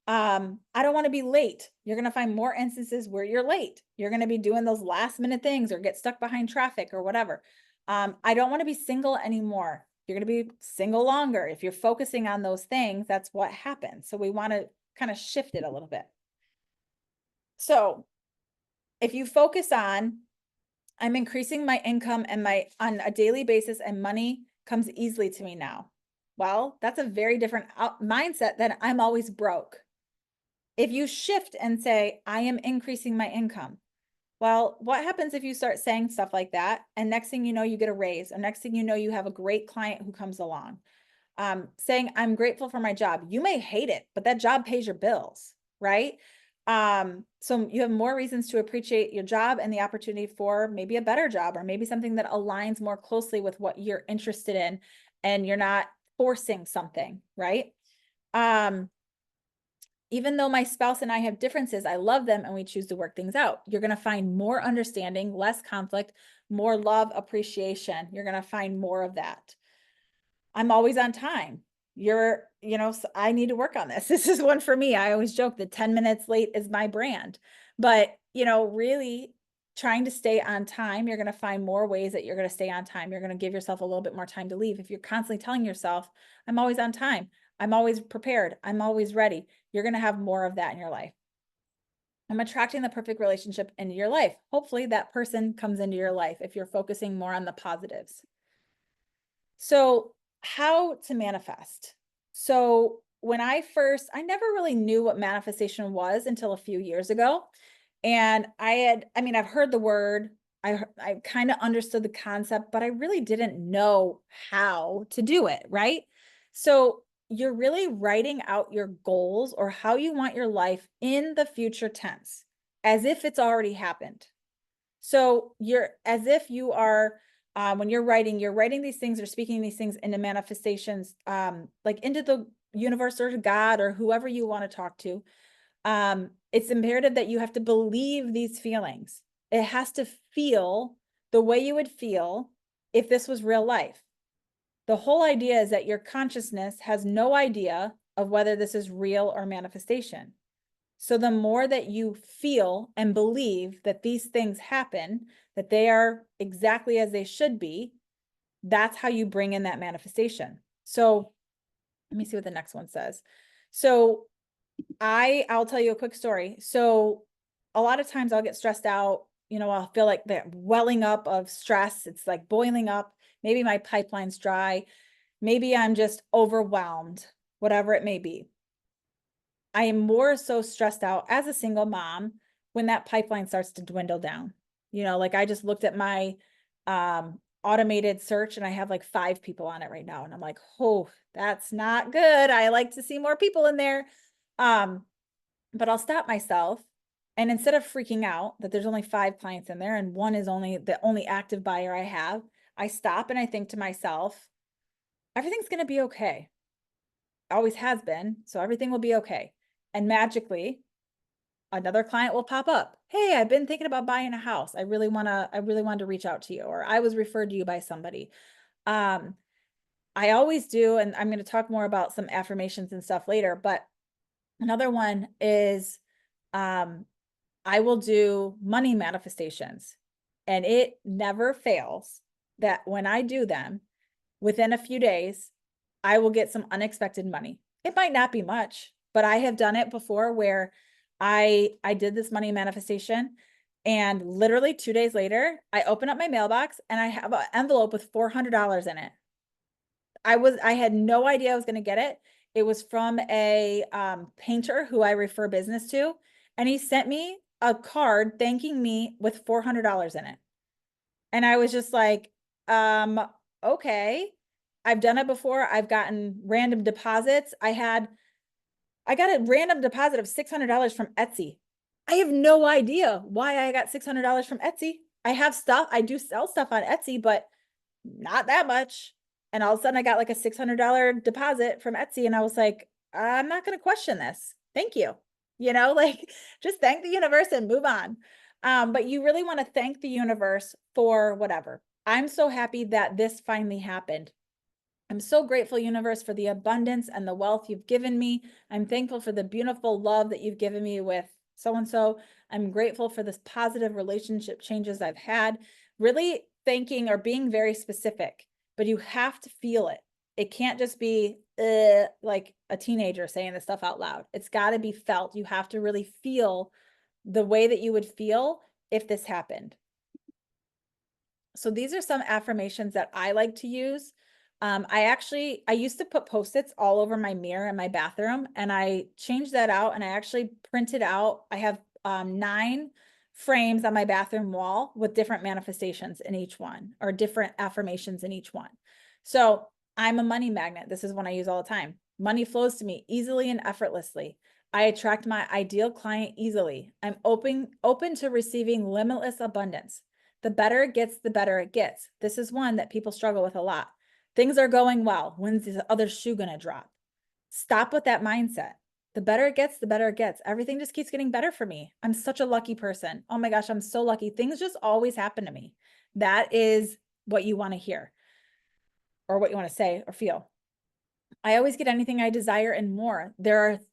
I don't want to be late. You're going to find more instances where you're late. You're going to be doing those last minute things or get stuck behind traffic or whatever. I don't want to be single anymore. You're going to be single longer. If you're focusing on those things, that's what happens. So we want to kind of shift it a little bit. So if you focus on, I'm increasing my income and on a daily basis and money comes easily to me now. Well, that's a very different mindset than I'm always broke. If you shift and say, I am increasing my income. Well, what happens if you start saying stuff like that? And next thing you know, you get a raise. And next thing you know, you have a great client who comes along. Saying, I'm grateful for my job. You may hate it, but that job pays your bills, right? So you have more reasons to appreciate your job and the opportunity for maybe a better job or maybe something that aligns more closely with what you're interested in and you're not forcing something, right? Even though my spouse and I have differences, I love them and we choose to work things out. You're going to find more understanding, less conflict, more love, appreciation. You're going to find more of that. I'm always on time. I need to work on this. This is one for me. I always joke that 10 minutes late is my brand, but really trying to stay on time, you're going to find more ways that you're going to stay on time. You're going to give yourself a little bit more time to leave. If you're constantly telling yourself, I'm always on time, I'm always prepared, I'm always ready, you're going to have more of that in your life. I'm attracting the perfect relationship into your life. Hopefully that person comes into your life if you're focusing more on the positives. So how to manifest. So when I never really knew what manifestation was until a few years ago. And I've heard the word, I kind of understood the concept, but I really didn't know how to do it, right? So you're really writing out your goals or how you want your life in the future tense, as if it's already happened. So as if you are, when you're writing these things or speaking these things into manifestations, like into the universe or God or whoever you want to talk to. It's imperative that you have to believe these feelings. It has to feel the way you would feel if this was real life. The whole idea is that your consciousness has no idea of whether this is real or manifestation. So the more that you feel and believe that these things happen, that they are exactly as they should be, that's how you bring in that manifestation. So let me see what the next one says. So I'll tell you a quick story. So a lot of times I'll get stressed out, I'll feel like that welling up of stress. It's like boiling up. Maybe my pipeline's dry. Maybe I'm just overwhelmed, whatever it may be. I am more so stressed out as a single mom when that pipeline starts to dwindle down. Like I just looked at my automated search and I have like 5 people on it right now. And I'm like, oh, that's not good. I like to see more people in there. But I'll stop myself. And instead of freaking out that there's only 5 clients in there and one is the only active buyer I have, I stop and I think to myself, everything's going to be okay. Always has been. So everything will be okay. And magically, another client will pop up. Hey, I've been thinking about buying a house. I really wanted to reach out to you, or I was referred to you by somebody. I always do. And I'm going to talk more about some affirmations and stuff later, but another one is, I will do money manifestations, and it never fails that when I do them, within a few days, I will get some unexpected money. It might not be much, but I have done it before where I did this money manifestation And literally 2 days later, I open up my mailbox and I have an envelope with $400 in it. I had no idea I was going to get it. It was from a painter who I refer business to, and he sent me a card thanking me with $400 in it. And I was just like, okay, I've done it before. I've gotten random deposits. I got a random deposit of $600 from Etsy. I have no idea why I got $600 from Etsy. I have stuff, I do sell stuff on Etsy, but not that much. And all of a sudden I got like a $600 deposit from Etsy. And I was like, I'm not going to question this. Thank you. You know, like just thank the universe and move on. But you really want to thank the universe for whatever. I'm so happy that this finally happened. I'm so grateful, universe, for the abundance and the wealth you've given me. I'm thankful for the beautiful love that you've given me with so-and-so. I'm grateful for this positive relationship changes I've had. Really thanking or being very specific, but you have to feel it. It can't just be like a teenager saying this stuff out loud. It's got to be felt. You have to really feel the way that you would feel if this happened. So these are some affirmations that I like to use. I used to put Post-its all over my mirror in my bathroom, and I changed that out and I actually printed out, I have 9 frames on my bathroom wall with different manifestations in each one, or different affirmations in each one. So I'm a money magnet. This is one I use all the time. Money flows to me easily and effortlessly. I attract my ideal client easily. I'm open to receiving limitless abundance. The better it gets, the better it gets. This is one that people struggle with a lot. Things are going well. When's the other shoe going to drop? Stop with that mindset. The better it gets, the better it gets. Everything just keeps getting better for me. I'm such a lucky person. Oh my gosh, I'm so lucky. Things just always happen to me. That is what you want to hear, or what you want to say or feel. I always get anything I desire and more.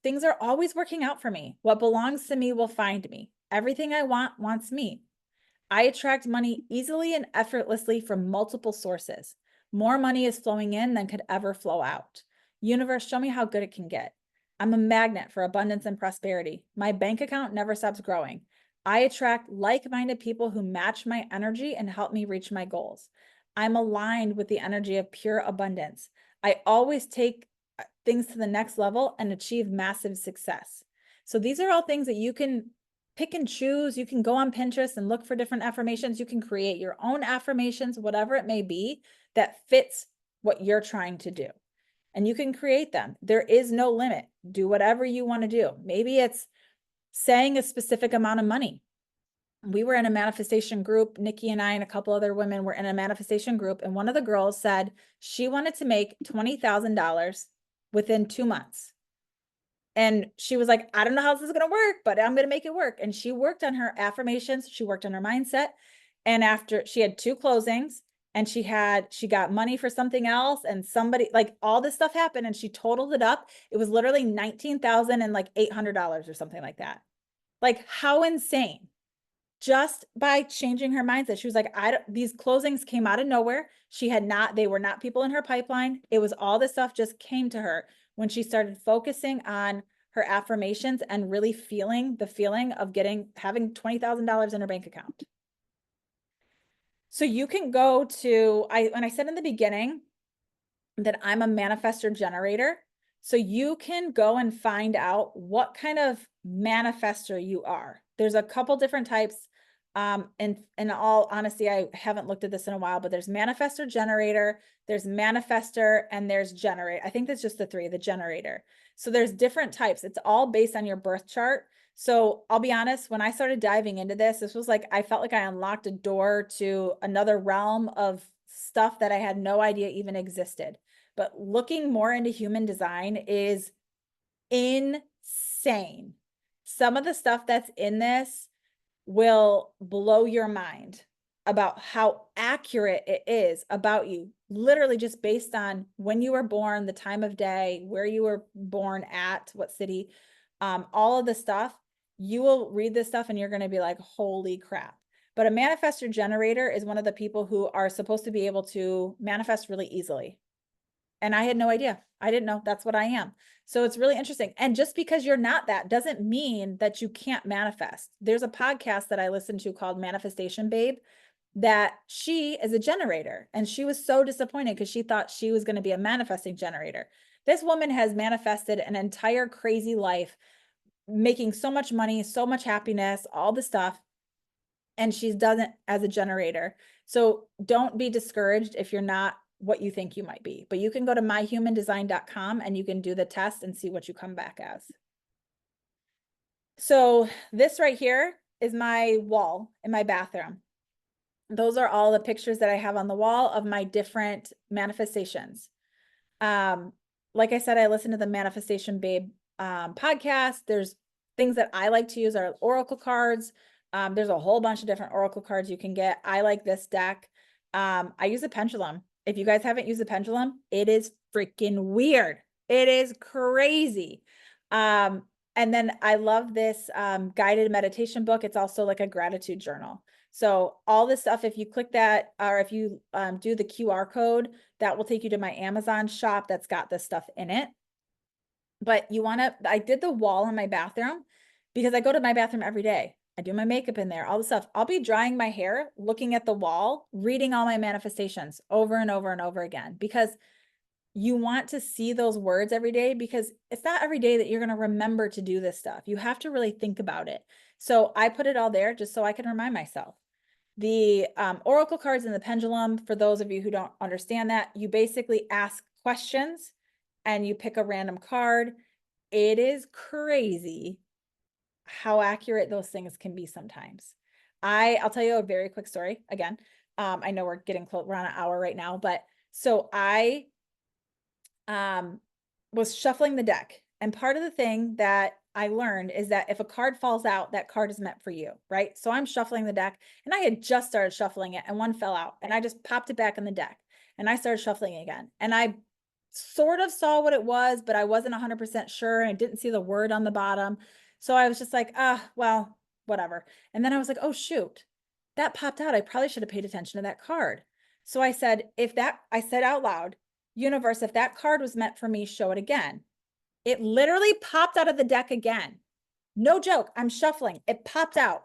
Things are always working out for me. What belongs to me will find me. Everything I want wants me. I attract money easily and effortlessly from multiple sources. More money is flowing in than could ever flow out. Universe, show me how good it can get. I'm a magnet for abundance and prosperity. My bank account never stops growing. I attract like-minded people who match my energy and help me reach my goals. I'm aligned with the energy of pure abundance. I always take things to the next level and achieve massive success. So these are all things that you can pick and choose. You can go on Pinterest and look for different affirmations. You can create your own affirmations, whatever it may be, that fits what you're trying to do. And you can create them. There is no limit. Do whatever you want to do. Maybe it's saying a specific amount of money. We were in a manifestation group. Nikki and I and a couple other women were in a manifestation group. And one of the girls said she wanted to make $20,000 within 2 months. And she was like, I don't know how this is going to work, but I'm going to make it work. And she worked on her affirmations. She worked on her mindset. And after she had 2 closings, and she got money for something else, and somebody, like, all this stuff happened, and she totaled it up. It was literally $19,800 or something like that. Like, how insane. Just by changing her mindset. She was like, these closings came out of nowhere. They were not people in her pipeline. It was all this stuff just came to her when she started focusing on her affirmations and really feeling the feeling of having $20,000 in her bank account. So you can go to, when I said in the beginning that I'm a manifestor generator, so you can go and find out what kind of manifestor you are. There's a couple different types. In all honesty, I haven't looked at this in a while, but there's manifestor generator, there's manifestor, and there's generator. I think that's just the 3, the generator. So there's different types. It's all based on your birth chart. So I'll be honest, when I started diving into this was like, I felt like I unlocked a door to another realm of stuff that I had no idea even existed. But looking more into human design is insane. Some of the stuff that's in this will blow your mind about how accurate it is about you, literally just based on when you were born, the time of day, where you were born at, what city, all of the stuff. You will read this stuff and you're going to be like, holy crap. But a manifestor generator is one of the people who are supposed to be able to manifest really easily. And I had no idea. I didn't know that's what I am. So it's really interesting. And just because you're not that doesn't mean that you can't manifest. There's a podcast that I listen to called Manifestation Babe, that she is a generator, and she was so disappointed because she thought she was going to be a manifesting generator. This woman has manifested an entire crazy life, making so much money, so much happiness, all the stuff. And she's done it as a generator. So don't be discouraged if you're not what you think you might be, but you can go to myhumandesign.com and you can do the test and see what you come back as. So this right here is my wall in my bathroom. Those are all the pictures that I have on the wall of my different manifestations. Like I said, I listen to the Manifestation Babe podcast. There's things that I like to use are oracle cards. There's a whole bunch of different oracle cards you can get. I like this deck. I use a pendulum. If you guys haven't used a pendulum, it is freaking weird. It is crazy. And then I love this guided meditation book. It's also like a gratitude journal. So all this stuff, if you click that, or if you do the QR code, that will take you to my Amazon shop that's got this stuff in it. But you want to, I did the wall in my bathroom because I go to my bathroom every day. I do my makeup in there, all the stuff. I'll be drying my hair, looking at the wall, reading all my manifestations over and over and over again, because you want to see those words every day, because it's not every day that you're going to remember to do this stuff. You have to really think about it. So I put it all there just so I can remind myself. The oracle cards and the pendulum, for those of you who don't understand that, you basically ask questions and you pick a random card. It is crazy how accurate those things can be sometimes. I'll tell you a very quick story again. I know we're getting close, we're on an hour right now, but so I was shuffling the deck, and part of the thing that I learned is that if a card falls out, that card is meant for you, right? So I'm shuffling the deck, and I had just started shuffling it and one fell out, and I just popped it back in the deck and I started shuffling again. And I sort of saw what it was, but I wasn't 100% sure. And I didn't see the word on the bottom. So I was just like, well, whatever. And then I was like, oh, shoot, that popped out. I probably should have paid attention to that card. So I said, I said out loud, universe, if that card was meant for me, show it again. It literally popped out of the deck again. No joke. I'm shuffling. It popped out.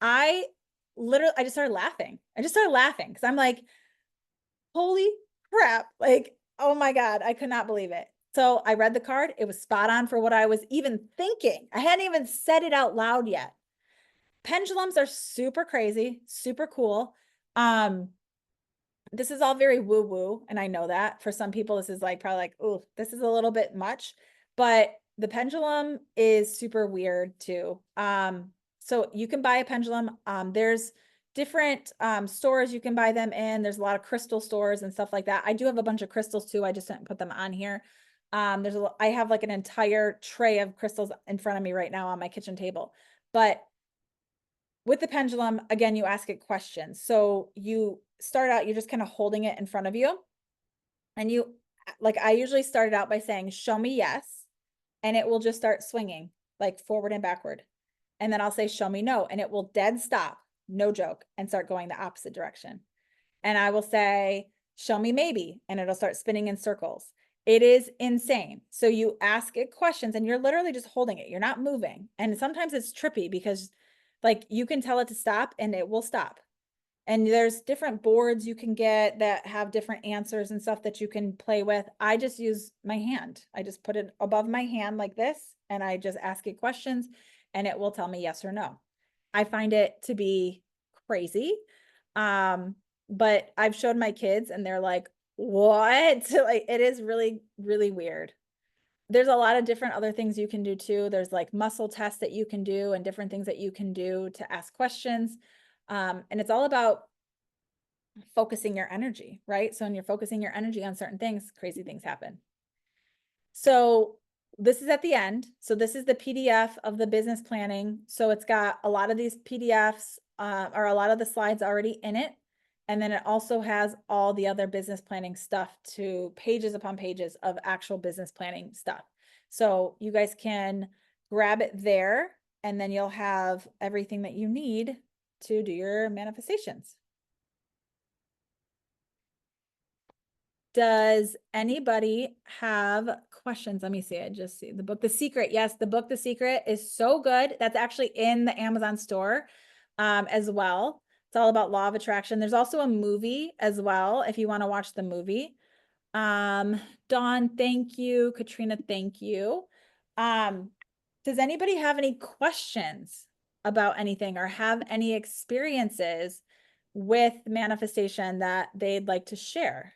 I just started laughing. I just started laughing because I'm like, holy crap. Like, oh my God, I could not believe it. So I read the card. It was spot on for what I was even thinking. I hadn't even said it out loud yet. Pendulums are super crazy, super cool. This is all very woo-woo, and I know that for some people, this is like probably like, oh, this is a little bit much, but the pendulum is super weird too. So you can buy a pendulum. There's different stores you can buy them in. There's a lot of crystal stores and stuff like that. I do have a bunch of crystals too. I just didn't put them on here. I have like an entire tray of crystals in front of me right now on my kitchen table. But with the pendulum, again, you ask it questions. So you start out, you're just kind of holding it in front of you. And you, like, I usually started out by saying, show me yes. And it will just start swinging like forward and backward. And then I'll say, show me no. And it will dead stop, no joke, and start going the opposite direction. And I will say, show me maybe, and it'll start spinning in circles. It is insane. So you ask it questions and you're literally just holding it. You're not moving. And sometimes it's trippy because like you can tell it to stop and it will stop. And there's different boards you can get that have different answers and stuff that you can play with. I just use my hand. I just put it above my hand like this, and I just ask it questions and it will tell me yes or no. I find it to be crazy. But I've showed my kids and they're like, what? Like, it is really, really weird. There's a lot of different other things you can do too. There's like muscle tests that you can do and different things that you can do to ask questions. And it's all about focusing your energy, right? So when you're focusing your energy on certain things, crazy things happen. So this is at the end. So this is the PDF of the business planning. So it's got a lot of these PDFs or a lot of the slides already in it. And then it also has all the other business planning stuff, to pages upon pages of actual business planning stuff. So you guys can grab it there, and then you'll have everything that you need to do your manifestations. Does anybody have questions? Let me see. I just see the book, The Secret. Yes, the book, The Secret is so good. That's actually in the Amazon store as well. It's all about law of attraction. There's also a movie as well, if you want to watch the movie. Dawn, thank you. Katrina, thank you. Does anybody have any questions about anything or have any experiences with manifestation that they'd like to share?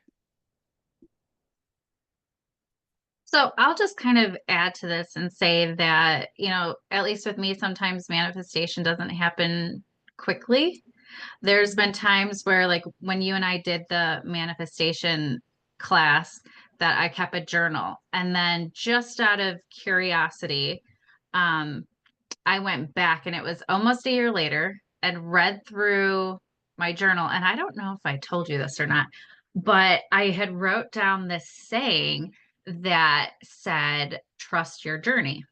So I'll just kind of add to this and say that, you know, at least with me, sometimes manifestation doesn't happen quickly. There's been times where, like when you and I did the manifestation class, that I kept a journal. And then just out of curiosity, I went back, and it was almost a year later, and read through my journal. And I don't know if I told you this or not, but I had wrote down this saying that said, trust your journey.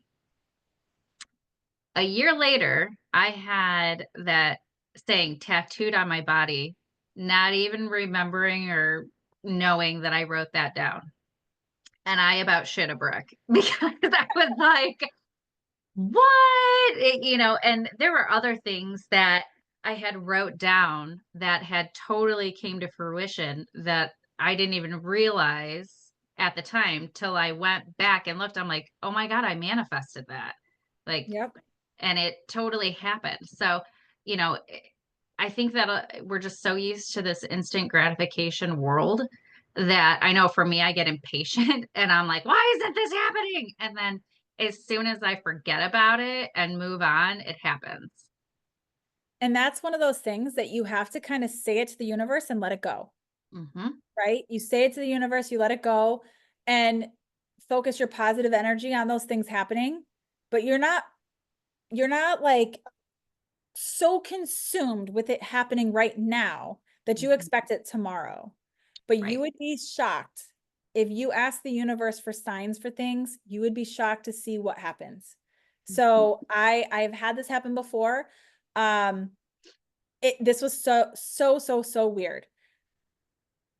A year later, I had that saying tattooed on my body, not even remembering or knowing that I wrote that down. And I about shit a brick because I was like, what? You know, and there were other things that I had wrote down that had totally came to fruition that I didn't even realize at the time till I went back and looked. I'm like, oh my God, I manifested that. Like, Yep. and it totally happened. So, you know, I think that we're just so used to this instant gratification world that I know for me, I get impatient and I'm like, why isn't this happening? And then as soon as I forget about it and move on, it happens. And that's one of those things that you have to kind of say it to the universe and let it go. Mm-hmm. Right? You say it to the universe, you let it go and focus your positive energy on those things happening, but you're not like so consumed with it happening right now that you expect it tomorrow. But Right. you would be shocked if you ask the universe for signs for things, you would be shocked to see what happens. So I've had this happen before. This was so weird.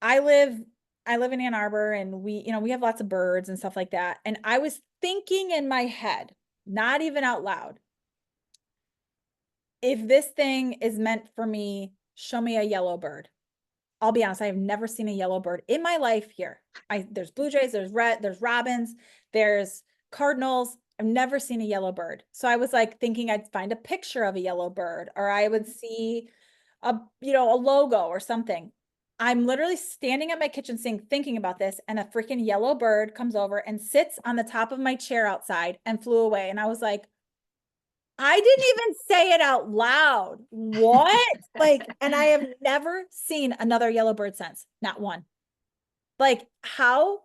I live in Ann Arbor, and we have lots of birds and stuff like that. And I was thinking in my head, not even out loud, if this thing is meant for me, show me a yellow bird. I'll be honest, I have never seen a yellow bird in my life here. There's blue jays, there's robins, there's cardinals. I've never seen a yellow bird. So I was like thinking I'd find a picture of a yellow bird, or I would see a logo or something. I'm literally standing at my kitchen sink thinking about this, and a freaking yellow bird comes over and sits on the top of my chair outside and flew away. And I was like, I didn't even say it out loud. What? And I have never seen another yellow bird since. Not one. Like, how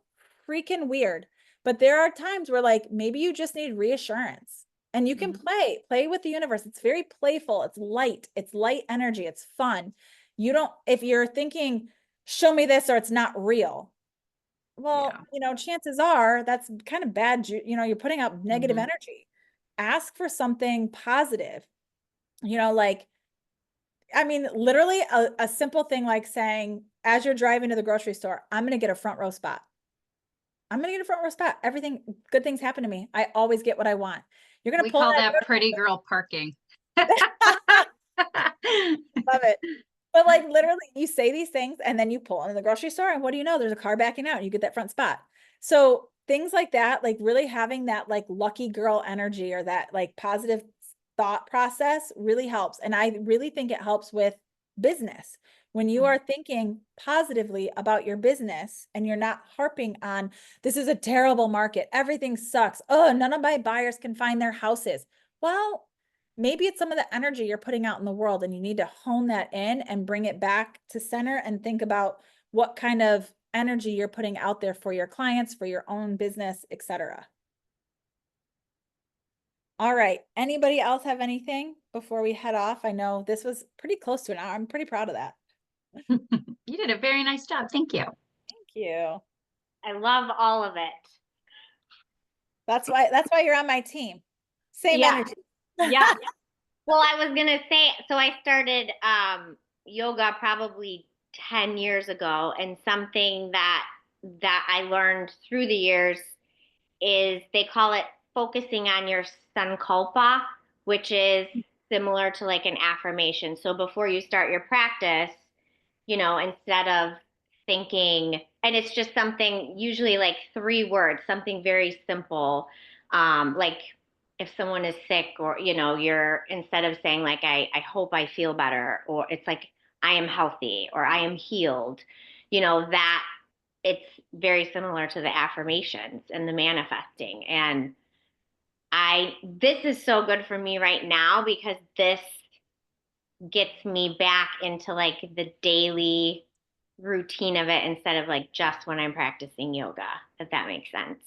freaking weird. But there are times where, like, maybe you just need reassurance, and you can play with the universe. It's very playful. It's light energy. It's fun. If you're thinking, show me this or it's not real. Well, chances are that's kind of bad. You're putting out negative energy. Ask for something positive, literally a simple thing like saying, as you're driving to the grocery store, I'm going to get a front row spot. Everything, good things happen to me. I always get what I want. You're going to call that pretty girl parking. Love it. But like literally you say these things and then you pull into the grocery store, and what do you know? There's a car backing out and you get that front spot. So things like that, like really having that like lucky girl energy or that like positive thought process really helps. And I really think it helps with business. When you are thinking positively about your business and you're not harping on, this is a terrible market, everything sucks, oh, none of my buyers can find their houses. Well, maybe it's some of the energy you're putting out in the world, and you need to hone that in and bring it back to center and think about what kind of energy you're putting out there for your clients, for your own business, etc. All right. Anybody else have anything before we head off? I know this was pretty close to an hour. I'm pretty proud of that. You did a very nice job. Thank you. Thank you. I love all of it. That's why you're on my team. Same energy. Yeah. Well, I was gonna say, so I started yoga probably 10 years ago, and something that that I learned through the years is they call it focusing on your sankalpa, which is similar to like an affirmation. So before you start your practice, instead of thinking, and it's just something usually like 3 words, something very simple, like if someone is sick, or you're, instead of saying like I hope I feel better, or it's like I am healthy or I am healed, that it's very similar to the affirmations and the manifesting. And this is so good for me right now because this gets me back into like the daily routine of it instead of like just when I'm practicing yoga, if that makes sense.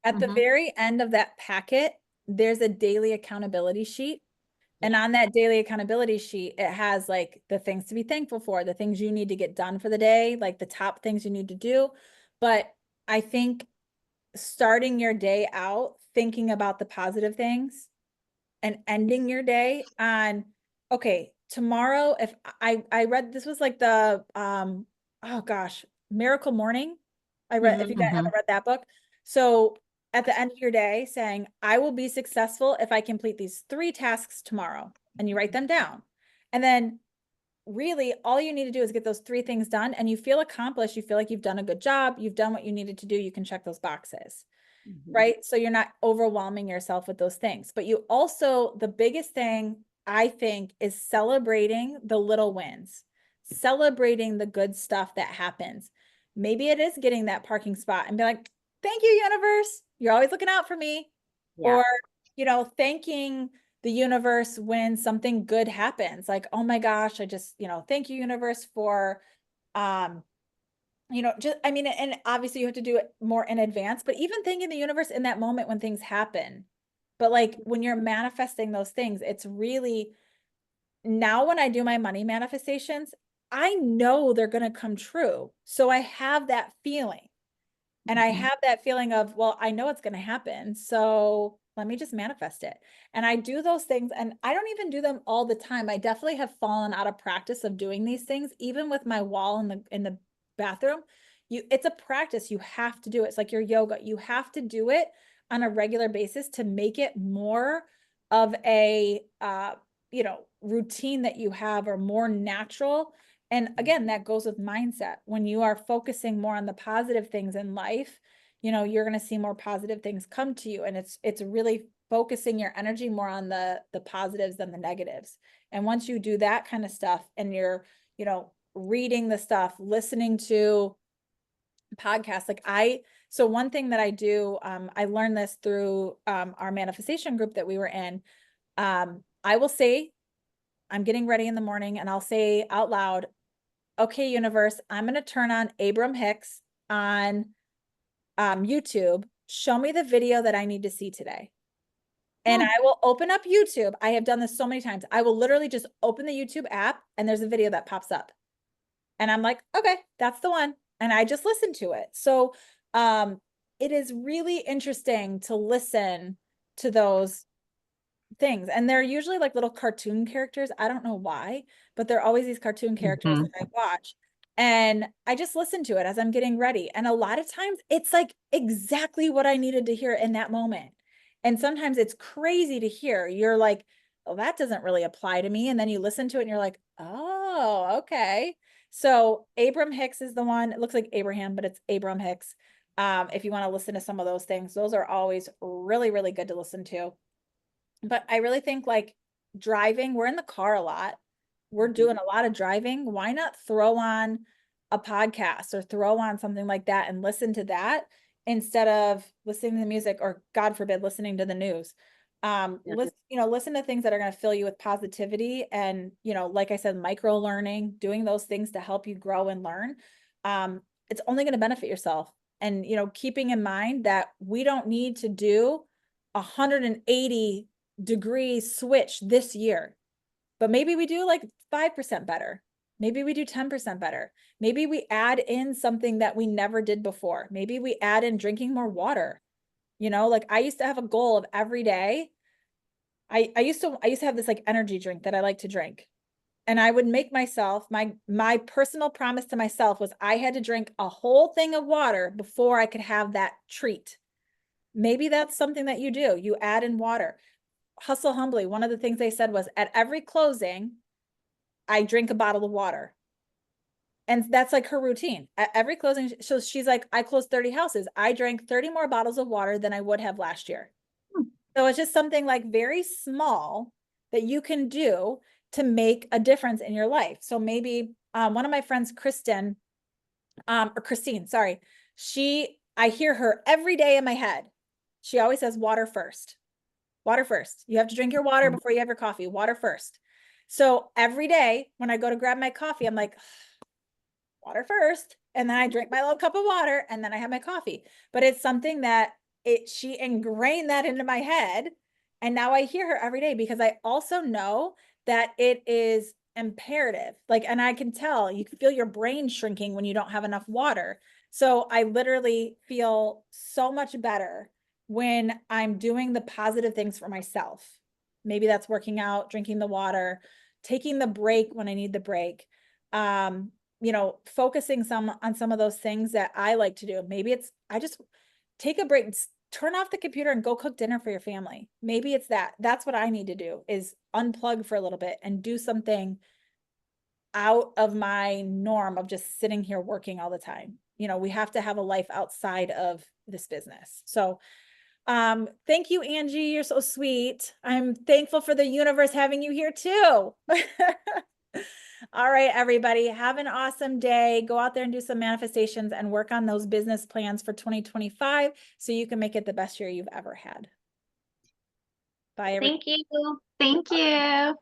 At the very end of that packet, there's a daily accountability sheet. And on that daily accountability sheet, it has like the things to be thankful for, the things you need to get done for the day, like the top things you need to do. But I think starting your day out thinking about the positive things and ending your day on, okay, tomorrow, if I read, this was like the, oh gosh, Miracle Morning. I read, if you guys haven't read that book. So at the end of your day saying, I will be successful if I complete these 3 tasks tomorrow, and you write them down. And then really all you need to do is get those 3 things done, and you feel accomplished. You feel like you've done a good job. You've done what you needed to do. You can check those boxes. Right? So you're not overwhelming yourself with those things. But you also, the biggest thing I think is celebrating the little wins, celebrating the good stuff that happens. Maybe it is getting that parking spot and be like, thank you, universe. You're always looking out for me. Yeah. Or, thanking the universe when something good happens. Like, oh my gosh, I just, thank you, universe, for, and obviously you have to do it more in advance, but even thanking the universe in that moment when things happen. But like when you're manifesting those things, it's really, now when I do my money manifestations, I know they're going to come true. So I have that feeling, and I have that feeling of, well, I know it's going to happen. So let me just manifest it. And I do those things, and I don't even do them all the time. I definitely have fallen out of practice of doing these things, even with my wall in the bathroom. It's a practice. You have to do it. It's like your yoga. You have to do it on a regular basis to make it more of a, routine that you have, or more natural. And again, that goes with mindset. When you are focusing more on the positive things in life, you're going to see more positive things come to you. And it's really focusing your energy more on the positives than the negatives. And once you do that kind of stuff, and you're, reading the stuff, listening to podcasts, so one thing that I do, I learned this through our manifestation group that we were in. I will say, I'm getting ready in the morning, and I'll say out loud, okay, universe, I'm going to turn on Abraham Hicks on YouTube. Show me the video that I need to see today. And I will open up YouTube. I have done this so many times. I will literally just open the YouTube app, and there's a video that pops up. And I'm like, okay, that's the one. And I just listen to it. So it is really interesting to listen to those things. And they're usually like little cartoon characters. I don't know why, but they're always these cartoon characters that I watch. And I just listen to it as I'm getting ready. And a lot of times it's like exactly what I needed to hear in that moment. And sometimes it's crazy to hear. You're like, well, that doesn't really apply to me. And then you listen to it and you're like, oh, okay. So Abraham Hicks is the one. It looks like Abraham, but it's Abraham Hicks. If you want to listen to some of those things, those are always really, really good to listen to. But I really think like driving, we're in the car a lot. We're doing a lot of driving. Why not throw on a podcast or throw on something like that and listen to that instead of listening to the music, or God forbid, listening to the news. Listen to things that are going to fill you with positivity. And, like I said, micro learning, doing those things to help you grow and learn. It's only going to benefit yourself. And, keeping in mind that we don't need to do 180-degree switch this year, but maybe we do like 5% better. Maybe we do 10% better. Maybe we add in something that we never did before. Maybe we add in drinking more water. Like I used to have a goal of every day. I used to have this like energy drink that I like to drink. and I would make myself, my personal promise to myself was I had to drink a whole thing of water before I could have that treat. Maybe that's something that you do. You add in water. Hustle Humbly, one of the things they said was at every closing, I drink a bottle of water. And that's like her routine. At every closing, so she's like, I closed 30 houses. I drank 30 more bottles of water than I would have last year. So it's just something like very small that you can do to make a difference in your life. So maybe one of my friends, Christine, sorry, I hear her every day in my head. She always says water first. Water first. You have to drink your water before you have your coffee. Water first. So every day when I go to grab my coffee, I'm like, water first. And then I drink my little cup of water and then I have my coffee. But it's something that she ingrained that into my head. And now I hear her every day because I also know that it is imperative. Like, and I can tell, you can feel your brain shrinking when you don't have enough water. So I literally feel so much better when I'm doing the positive things for myself. Maybe that's working out, drinking the water, taking the break when I need the break. You know, focusing on some of those things that I like to do. Maybe it's, I just take a break, turn off the computer and go cook dinner for your family. Maybe it's that. That's what I need to do, is unplug for a little bit and do something out of my norm of just sitting here working all the time. You know, we have to have a life outside of this business. So thank you, Angie. You're so sweet. I'm thankful for the universe having you here too. All right, everybody, have an awesome day. Go out there and do some manifestations and work on those business plans for 2025 so you can make it the best year you've ever had. Bye, everybody. Thank you. Thank you.